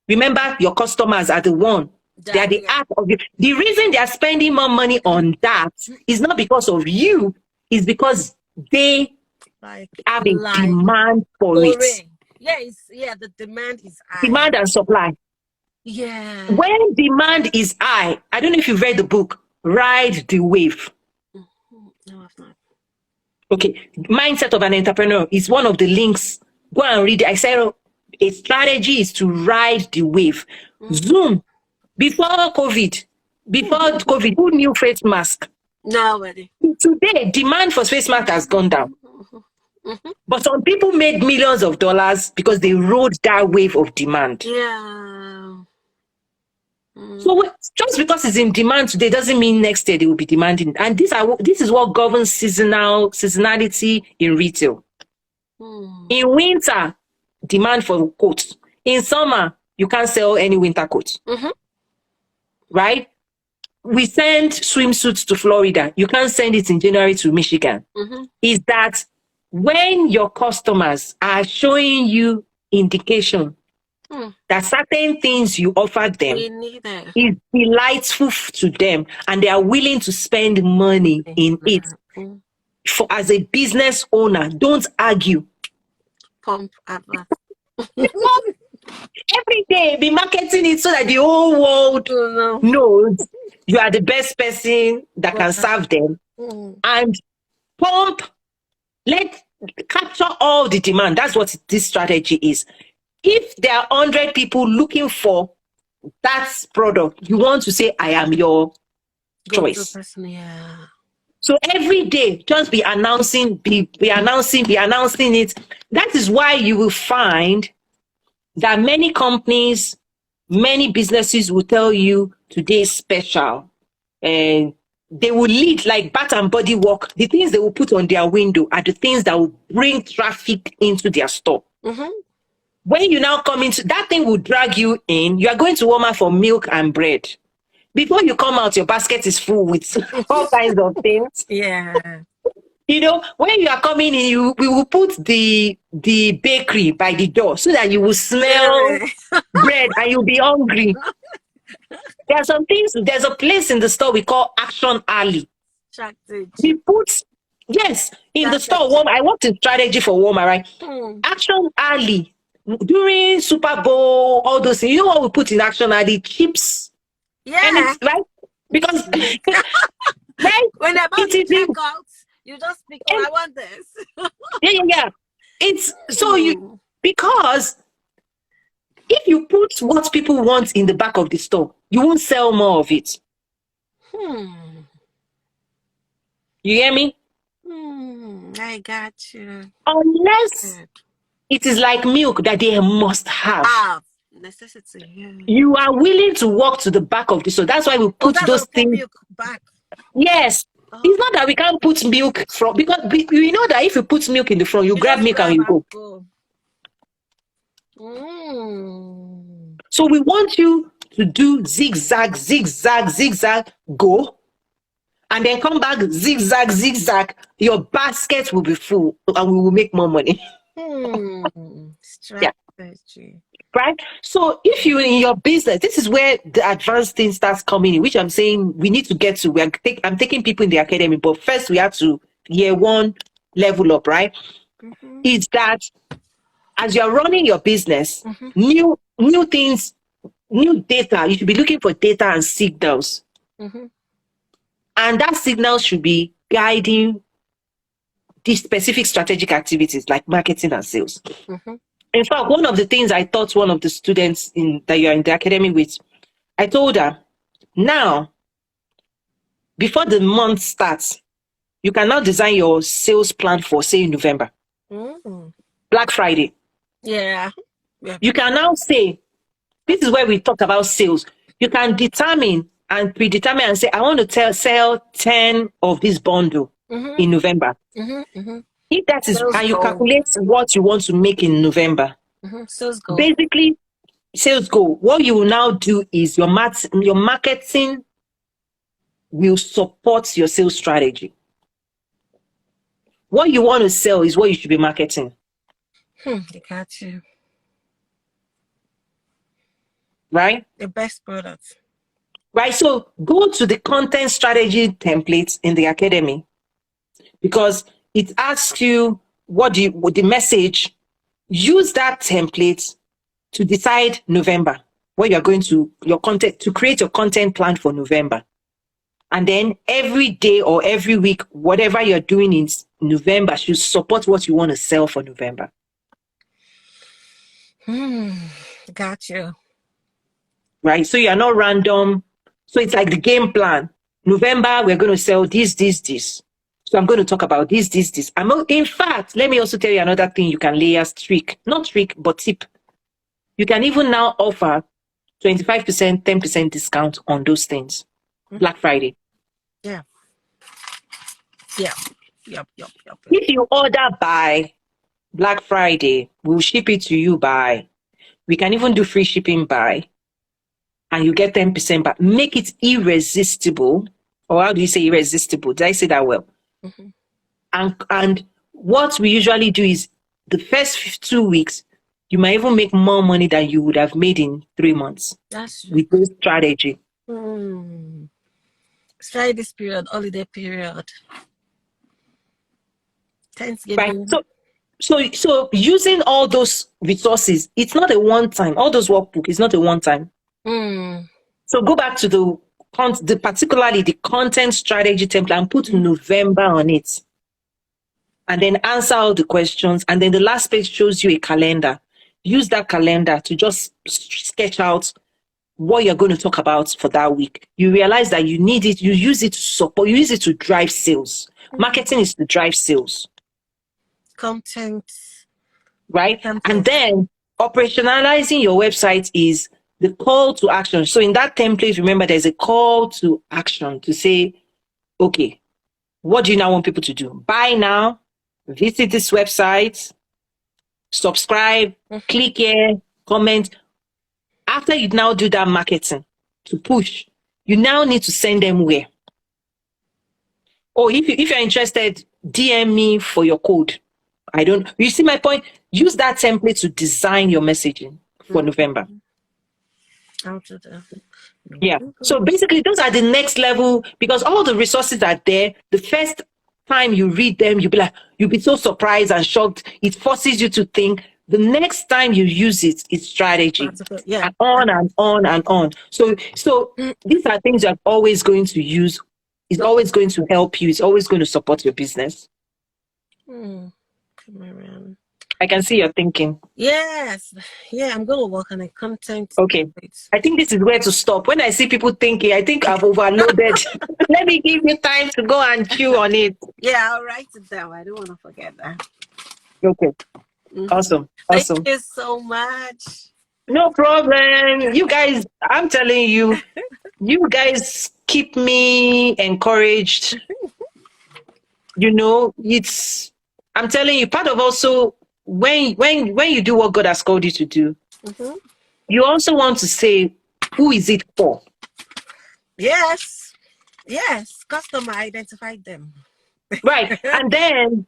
Remember, your customers are the one. They are the act of you. The reason they are spending more money on that is not because of you, it's because they have a demand for it. The demand is high. Demand and supply. Yeah. When demand is high, I don't know if you've read the book, Ride the Wave. No, I've not. Okay. Mindset of an Entrepreneur is one of the links. Go and read it. I said a strategy is to ride the wave. Zoom. Before COVID, who knew face mask? Nobody. Today, demand for face mask has gone down. But some people made millions of dollars because they rode that wave of demand. Yeah. So just because it's in demand today doesn't mean next year they will be demanding. And this is what governs seasonality in retail. In winter, demand for coats. In summer, you can't sell any winter coats, right? We send swimsuits to Florida. You can't send it in January to Michigan. Is that when your customers are showing you indication that certain things you offer them We need it. is delightful to them and they are willing to spend money in it. For as a business owner, don't argue. Pump advert. Every day, be marketing it so that the whole world knows you are the best person that can serve them. And pump, capture all the demand. That's what this strategy is. If there are 100 people looking for that product, you want to say, I am your choice. Person, yeah. So every day, just be announcing, be announcing it. That is why you will find that many companies, many businesses will tell you today's special. And they will lead like Bath and Body Works. The things they will put on their window are the things that will bring traffic into their store. When you now come into that thing will drag you in. You are going to Walmart for milk and bread. Before you come out, your basket is full with all kinds of things. Yeah. You know, when you are coming in, we will put the bakery by the door so that you will smell bread and you'll be hungry. There are some things, there's a place in the store we call Action Alley. We put, in the store, Walmart. I worked in strategy for Walmart, right? Action Alley, during Super Bowl, all those things, you know what we put in Action Alley? Chips. Yeah. And it's right because right when they're about to check out, you just pick, I want this. Yeah. It's so you because if you put what people want in the back of the store, you won't sell more of it. You hear me? I got you. Unless it is like milk that they must have. Necessity. Yeah. You are willing to walk to the back of the store. That's why we put those things milk back. Yes. It's not that we can't put milk from because we know that if you put milk in the front, you grab milk and you go. So we want you to do zigzag, go, and then come back, zigzag. Your basket will be full and we will make more money. Strategy. Right? So if you're in your business, this is where the advanced thing starts coming in, which I'm saying we need to get to. I'm taking people in the academy, but first we have to year one level up, right? Is that as you're running your business, new things, new data, you should be looking for data and signals. And that signal should be guiding the specific strategic activities like marketing and sales. In fact, one of the things I taught one of the students that you're in the academy with, I told her, now, before the month starts, you can now design your sales plan for, say, November. Black Friday. Yeah. You can now say, this is where we talk about sales. You can determine and predetermine and say, I want to sell 10 of this bundle in November. If that is, and you calculate what you want to make in November. Sales goal. Basically, sales goal. What you will now do is your marketing will support your sales strategy. What you want to sell is what you should be marketing. I got you. Right? The best product. Right. So go to the content strategy templates in the academy because it asks you what the message. Use that template to decide November where you're going to your content to create your content plan for November. And then every day or every week, whatever you're doing in November should support what you want to sell for November. Got you. Right. So you're not random. So it's like the game plan. November, we're going to sell this. So I'm going to talk about this. In fact, let me also tell you another thing you can lay as not trick, but tip. You can even now offer 25%, 10% discount on those things. Black Friday. Yeah. Yep. If you order by Black Friday, we'll ship it to you by We can even do free shipping buy, and you get 10% back. Make it irresistible. Or how do you say irresistible? Did I say that well? Mm-hmm. And what we usually do is the first 2 weeks, you might even make more money than you would have made in 3 months That's true. with this strategy. Let's try this period, holiday period, Right. Thanksgiving. So using all those resources, it's not a one time. All those workbook is not a one time. So go back to the particularly the content strategy template and put November on it. And then answer all the questions. And then the last page shows you a calendar. Use that calendar to just sketch out what you're going to talk about for that week. You realize that you need it. You use it to support. You use it to drive sales. Marketing is to drive sales. Content. Right? And then operationalizing your website is the call to action. So in that template, remember, there's a call to action to say, okay, what do you now want people to do? Buy now, visit this website, subscribe, click here, comment. After you now do that marketing to push, you now need to send them where? Or if you're interested, DM me for your code. You see my point? Use that template to design your messaging for November. I'll do that. Yeah. So basically, those are the next level, because all the resources are there. The first time you read them, you'll be so surprised and shocked. It forces you to think. The next time you use it, it's strategy. Yeah. And on and on and on. So these are things you're always going to use. It's always going to help you. It's always going to support your business. I can see you're thinking. Yes. Yeah, I'm going to work on a content. Okay. I think this is where to stop. When I see people thinking, I think I've overloaded. Let me give you time to go and chew on it. Yeah, I'll write it down. I don't want to forget that. Okay. Awesome. Thank you so much. No problem. You guys, I'm telling you, you guys keep me encouraged. I'm telling you, part of also when you do what God has called you to do, you also want to say, who is it for? Yes. Customer identified them. Right. And then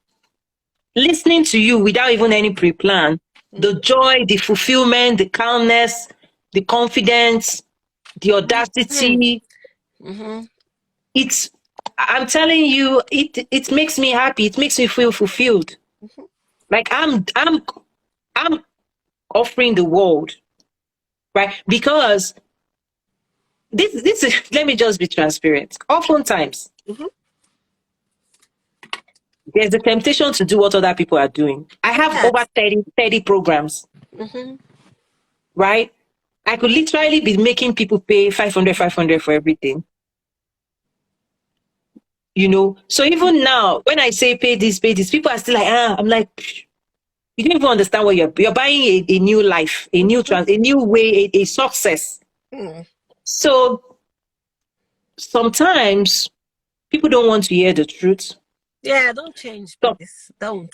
listening to you without even any pre-plan, the joy, the fulfillment, the calmness, the confidence, the audacity. I'm telling you, it makes me happy. It makes me feel fulfilled. Like I'm offering the world, right? Because this is, let me just be transparent. Oftentimes, there's a temptation to do what other people are doing. I have over 30 programs, right? I could literally be making people pay 500 for everything. So even now, when I say pay this, people are still like, I'm like, you don't even understand what you're buying a new life, a new a new way, a success. So sometimes people don't want to hear the truth. Yeah, don't change this. Don't.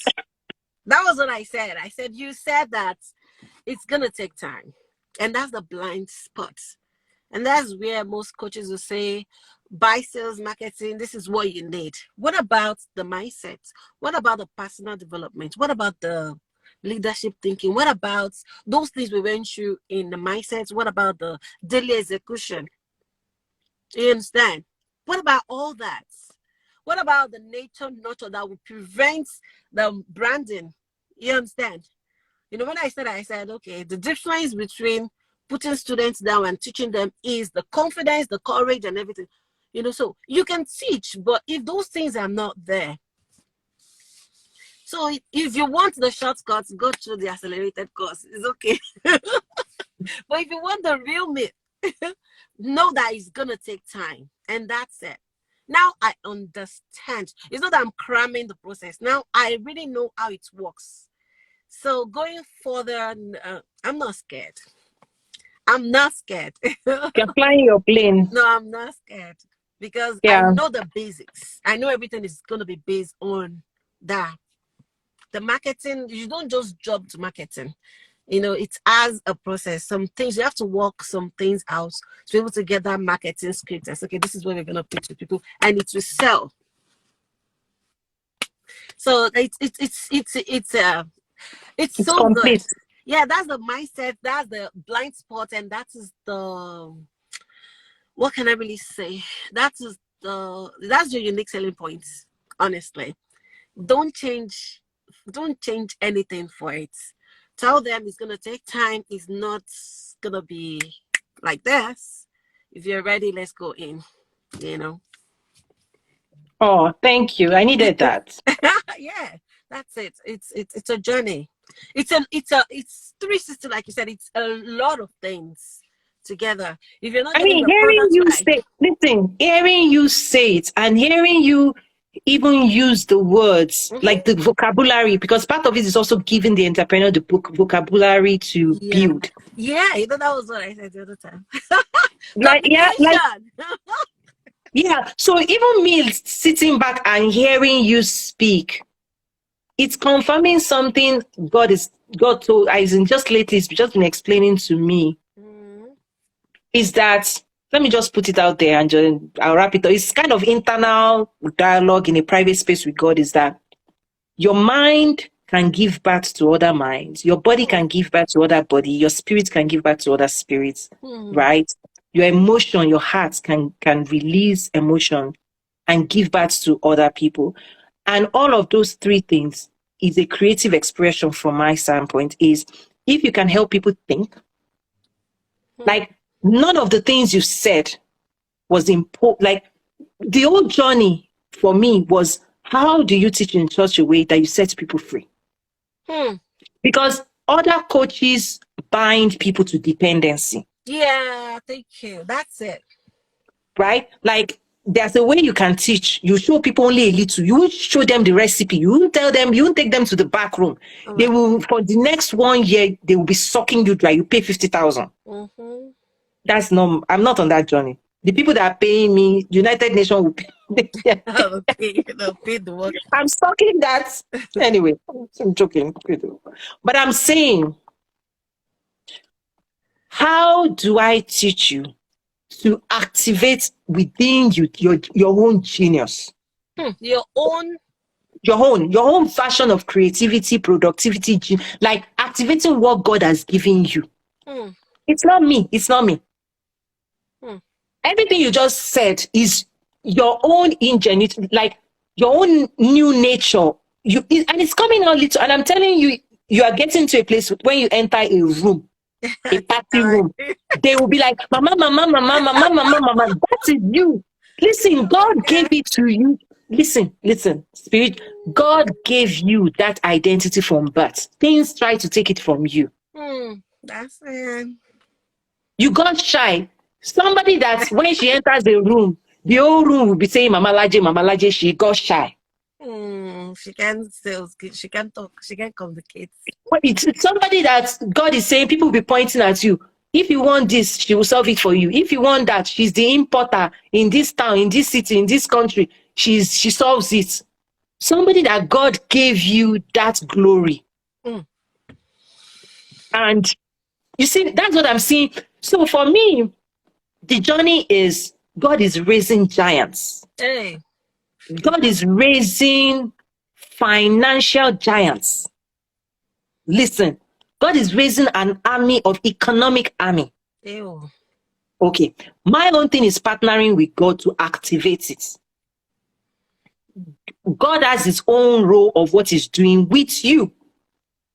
That was what I said. I said, you said that it's going to take time. And that's the blind spot. And that's where most coaches will say, buy sales marketing, this is what you need. What about the mindset? What about the personal development? What about the leadership thinking? What about those things we went through in the mindset? What about the daily execution? You understand? What about all that? What about the nature nurture that would prevent the branding? You understand? When I said, okay, the difference between putting students down and teaching them is the confidence, the courage, and everything. So you can teach, but if those things are not there, so if you want the shortcuts, go through the accelerated course. It's okay. But if you want the real meat, know that it's going to take time. And that's it. Now I understand. It's not that I'm cramming the process. Now I really know how it works. So going further, I'm not scared. I'm not scared. You're flying your plane. No, I'm not scared. Because I know the basics. I know everything is going to be based on that. The marketing, you don't just jump to marketing. it's as a process. Some things you have to work some things out to be able to get that marketing script. It's okay, this is what we're gonna pitch to people, and it will sell. So it's It's so good. complete. Yeah, that's the mindset, that's the blind spot, and that is what can I really say? That's your unique selling point, honestly. Don't change anything for it. Tell them it's gonna take time, it's not gonna be like this. If you're ready, let's go in, you know. Oh, thank you. I needed that. Yeah, that's it. It's a journey. It's 360, like you said. It's a lot of things together. If you're not I getting mean, the hearing product you right. say, listen, hearing you say it and hearing you even use the words, Mm-hmm. like the vocabulary, because part of it is also giving the entrepreneur the vocabulary to Yeah, build. yeah. That was what I said the other time. Like, yeah, like, Communication. yeah. So even me sitting back and hearing you speak, it's confirming something God told, as in just lately, it's just been explaining to me, Mm, is that, let me just put it out there and I'll wrap it up. It's kind of internal dialogue in a private space with God, is that your mind can give birth to other minds, your body can give birth to other body, your spirit can give birth to other spirits, mm, right? Your emotion, your heart can release emotion and give birth to other people. And all of those three things is a creative expression from my standpoint. Is if you can help people think, mm. like, none of the things you said was important. Like, the whole journey for me was, how do you teach in such a way that you set people free? Because other coaches bind people to dependency, Yeah, thank you. That's it. right? Like, there's a way you can teach. You show people only a little. You won't show them the recipe. You won't tell them, you won't take them to the back room. All They right. will, for the next 1 year, they will be sucking you dry. You pay 50,000. Mm-hmm. That's not, I'm not on that journey. The people that are paying me, United Nations will pay. Okay, pay the work. I'm sucking that. Anyway, I'm joking. But I'm saying, how do I teach you to activate within you your own genius, your own version of creativity, productivity, like activating what God has given you? Mm, It's not me. It's not me. mm. Everything you just said is your own ingenuity, like your own new nature. And it's coming out little. And I'm telling you, you are getting to a place when you enter a room, a Take party time. room, they will be like, mama, mama, mama, mama, mama, mama. That is you. Listen, God gave Okay. it to you. Listen, spirit. God gave you that identity from birth. Things try to take it from you. That's it. You got shy. Somebody that when she enters the room, the whole room will be saying, Mama Laje, Mama Laje. She got shy. She can sales. She can talk. She can communicate. When it's somebody that God is saying, people will be pointing at you. If you want this, she will solve it for you. If you want that, she's the importer in this town, in this city, in this country. She solves it. Somebody that God gave you that glory. Mm. And you see, that's what I'm seeing. So for me, the journey is God is raising giants. Hey. God is raising financial giants. Listen, God is raising an army of economic army. Ew. Okay. My own thing is partnering with God to activate it. God has his own role of what he's doing with you.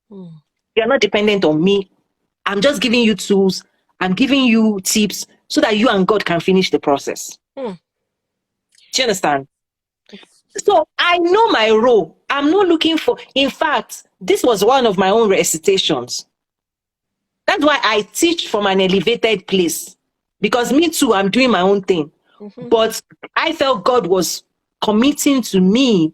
You're not dependent on me. I'm just giving you tools. I'm giving you tips so that you and God can finish the process. Do you understand? So I know my role. I'm not looking for, in fact, this was one of my own recitations. That's why I teach from an elevated place. Because me too, I'm doing my own thing. But I felt God was committing to me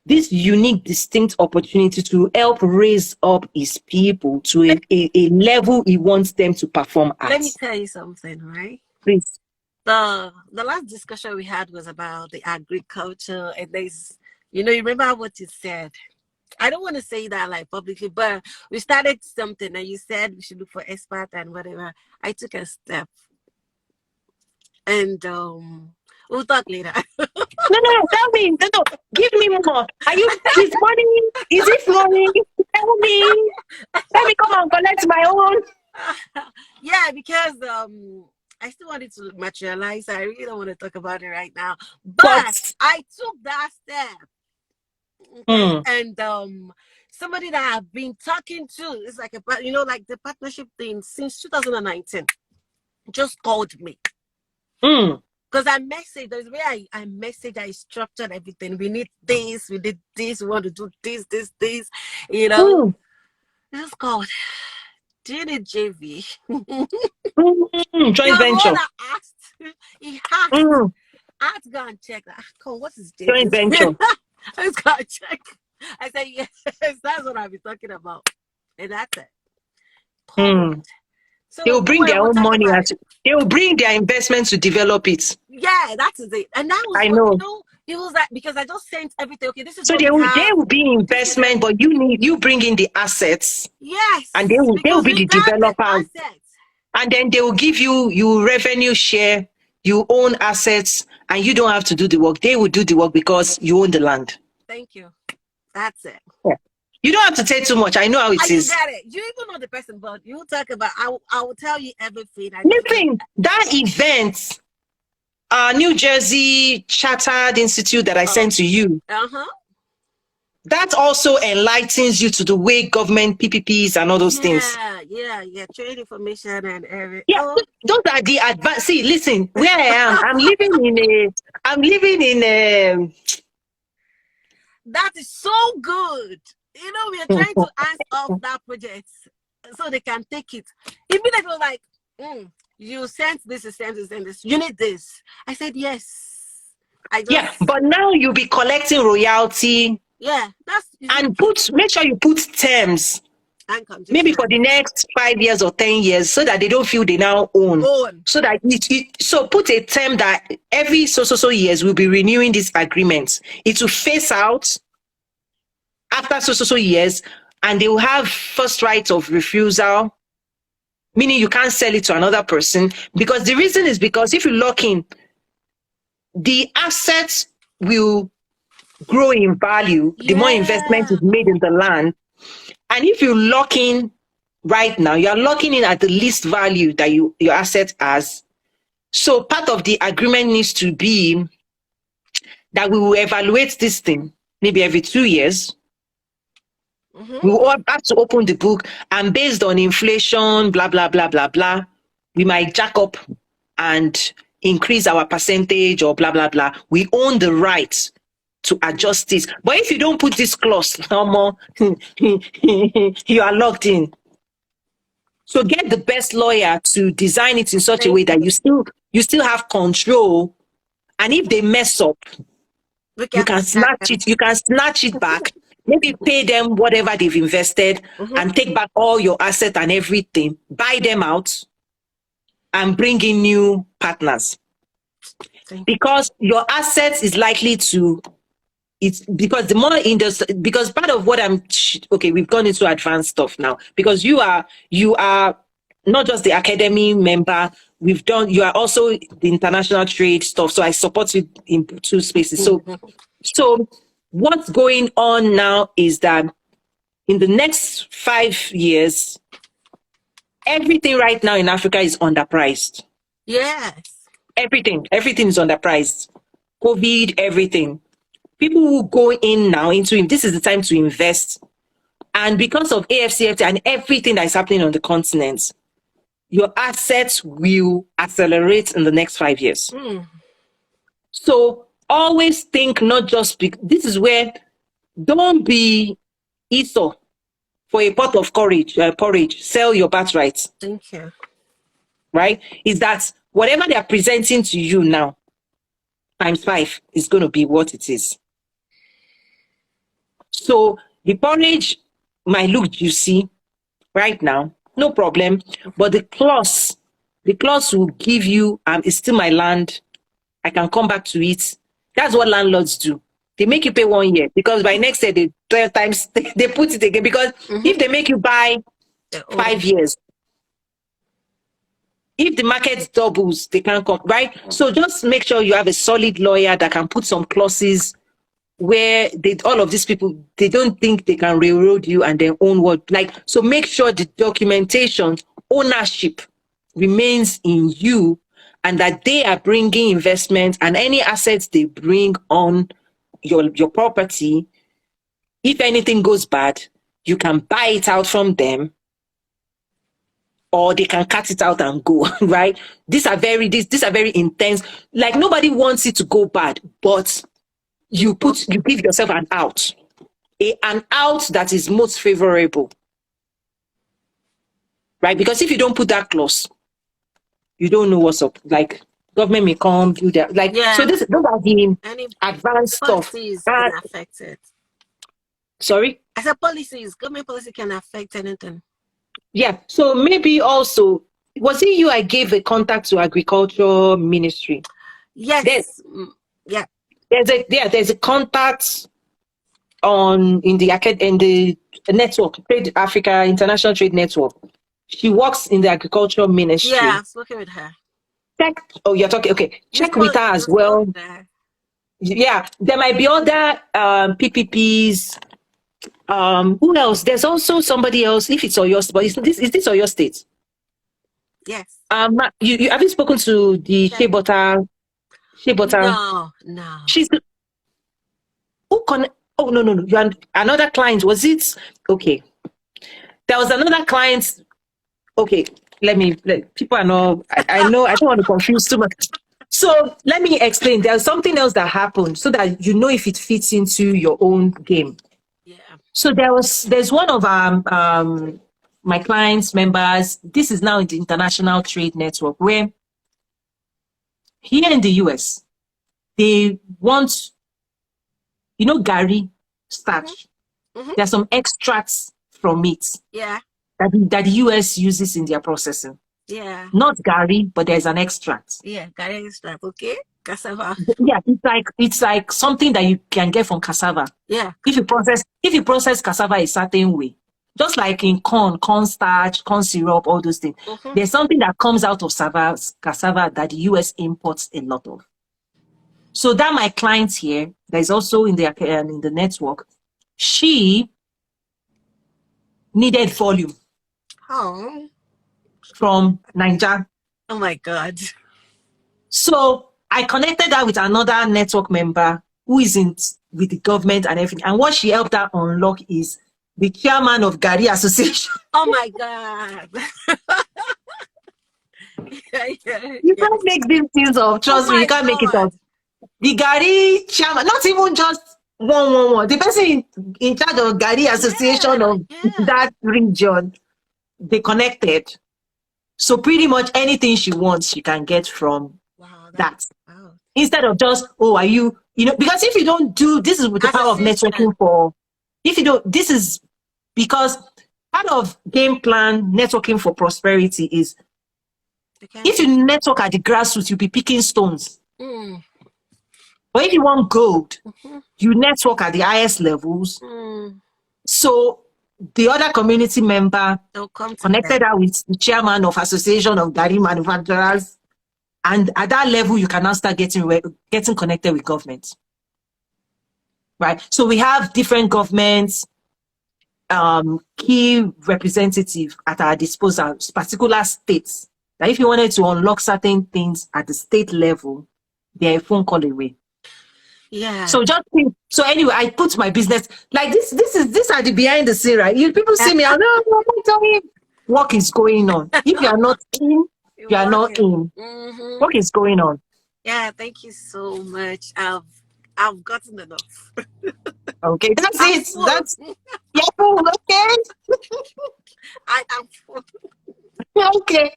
this unique, distinct opportunity to help raise up his people to a level he wants them to perform at. Let me tell you something, right? Please. The last discussion we had was about the agriculture, and there's, you remember what you said. I don't want to say that like publicly, but we started something and you said we should look for expert and whatever. I took a step and we'll talk later. No, tell me. No, give me more. Are you? Is money? Is it money? Tell me. Let me come and collect my own. Yeah, because I still want it to materialize. I really don't want to talk about it right now, but I took that step. Okay. And somebody that I've been talking to, it's like like the partnership thing since 2019, just called me. Because I messaged, there's where I messaged, I structured everything. We need this, we did this, we want to do this. Just called. Do you need JV? Joint venture. Asked, he asked. I had to go and check that. Call, what is JV? Joint venture. I just got to check. I said, yes, that's what I'll be talking about. And that's it. So they will bring their own money. They will bring their investment to develop it. Yeah, that is it. And that was I know. It was like, because I just sent everything. Okay, this is so what there will be investment, but you bring in the assets. Yes. And they will be the developers. And then they will give you revenue share, you own assets, and you don't have to do the work. They will do the work because you own the land. Thank you. That's it. Yeah. You don't have to say too much. I know how it is. You got it. You even know the person, but you talk about. I will tell you everything. Listen, that event, New Jersey Chartered Institute that I sent to you. That also enlightens you to the way government PPPs and all those things. Yeah. Trade information and everything. Yeah, those are the advanced. See, listen, where I am, I'm living in a. That is so good. We are trying to ask off that project so they can take it. Immediately was like, you sent this, you need this. I said yes. But now you'll be collecting royalty. Yeah, make sure you put terms. Maybe for the next 5 years or 10 years, so that they don't feel they now own. So that so put a term that every so years we'll be renewing this agreement. It will phase out after so years, and they will have first right of refusal, meaning you can't sell it to another person. Because the reason is because if you lock in, the assets will grow in value, the more investment is made in the land. And if you lock in right now, you are locking in at the least value that your asset has. So part of the agreement needs to be that we will evaluate this thing maybe every 2 years. We will have to open the book, and based on inflation, blah, blah, blah, blah, blah, we might jack up and increase our percentage or blah, blah, blah. We own the right to adjust this. But if you don't put this clause, no more, you are locked in. So get the best lawyer to design it in such a way that you still have control. And if they mess up, you can snatch it. You can snatch it back. Maybe pay them whatever they've invested and take back all your assets and everything. Buy them out and bring in new partners. Because your assets is likely to. It's because the more industry, because part of what we've gone into advanced stuff now, because you are not just the academy member, you are also the international trade stuff. So I support you in 2 spaces. So what's going on now is that in the next 5 years, everything right now in Africa is underpriced. Yes. Everything is underpriced. COVID, everything. People who go in now this is the time to invest. And because of AFCFT and everything that is happening on the continent, your assets will accelerate in the next 5 years. So always think not just, this is where, don't be Esau for a pot of porridge, sell your birthright. Thank you. Right? Is that whatever they are presenting to you now, times 5 is going to be what it is. So the porridge might look juicy right now, no problem. But the clause will give you, it's still my land. I can come back to it. That's what landlords do. They make you pay 1 year because by next year they 12 times they put it again. Because if they make you buy 5 years, if the market doubles, they can't come, right? So just make sure you have a solid lawyer that can put some clauses where all of these people, they don't think they can railroad you and their own word. Like, so make sure the documentation, ownership remains in you, and that they are bringing investment and any assets they bring on your property. If anything goes bad, you can buy it out from them, or they can cut it out and go, right? These are very intense. Like, nobody wants it to go bad, but you give yourself an out that is most favorable, right? Because if you don't put that clause, you don't know what's up. Like, government may come, do that. Like, so those are the advanced stuff. Policies can affect it. Sorry? I said government policy can affect anything. Yeah. So maybe also, was it you I gave a contact to Agriculture Ministry? Yes. There's a contact in the network, Trade Africa International Trade Network. She works in the Agriculture Ministry. Yeah, I've spoken with her. You're talking. Okay, check with her as well. Yeah, there might be other PPPs. Who else? There's also somebody else. If it's Oyo State, but is this Oyo State? Yes. You haven't spoken to the Shea Butter? No. She's who Oh no. You had another client. Was it okay? There was another client. Okay, people are not. I know. I don't want to confuse too much. So let me explain. There's something else that happened so that you know if it fits into your own game. Yeah. So there's one of my clients' members. This is now in the International Trade Network, where here in the US, they want, Gary starch. There's some extracts from it. Yeah. That the US uses in their processing. Yeah. Not Gary, but there's an extract. Yeah, Gary extract, okay? Cassava. Yeah, it's like something that you can get from cassava. Yeah. If you process cassava a certain way, just like in corn starch, corn syrup, all those things. There's something that comes out of cassava that the US imports a lot of. So that my client here, that is also in the network, she needed volume. Oh. From Nigeria. Oh my God. So I connected her with another network member who isn't with the government and everything. And what she helped her unlock is the chairman of Gari Association. Oh my God. You can't make these things up. Trust me, you can't make it up. The Gari chairman, not even just one. The person in charge of Gari Association of that region, they connected. So pretty much anything she wants, she can get from that. Wow. Instead of just, are you, because if you don't do, this is with the power of networking this is because part of game plan networking for prosperity is, if you network at the grassroots, you'll be picking stones. But if you want gold, you network at the highest levels. So the other community member connected her with the chairman of Association of Gari Manufacturers. And at that level, you can now start getting connected with government. Right? So we have different governments, key representatives at our disposal, particular states. That if you wanted to unlock certain things at the state level, they're a phone call away. Yeah. So anyway, I put my business like this. These are the behind the scene, right? People see me, I'm not telling work is going on. If you are not in, you are not in. What is going on? Yeah, thank you so much. I've gotten enough. Okay, that's it. Full. That's full, okay. I am full. Okay.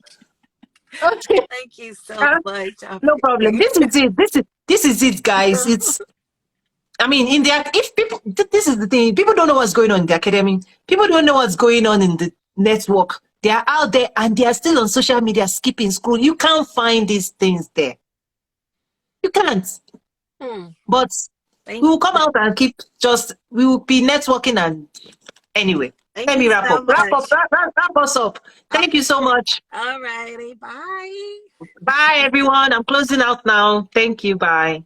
Thank you so much. No problem. This is it. This is it, guys. It's. I mean, this is the thing. People don't know what's going on in the academy. People don't know what's going on in the network. They are out there and they are still on social media, skipping school. You can't find these things there. You can't. But Thank We will you. come out and we will be networking and anyway. Thank Let me you wrap so up. Wrap up. much. Wrap us up. Thank you so much. All righty. Bye. Bye, everyone. I'm closing out now. Thank you. Bye.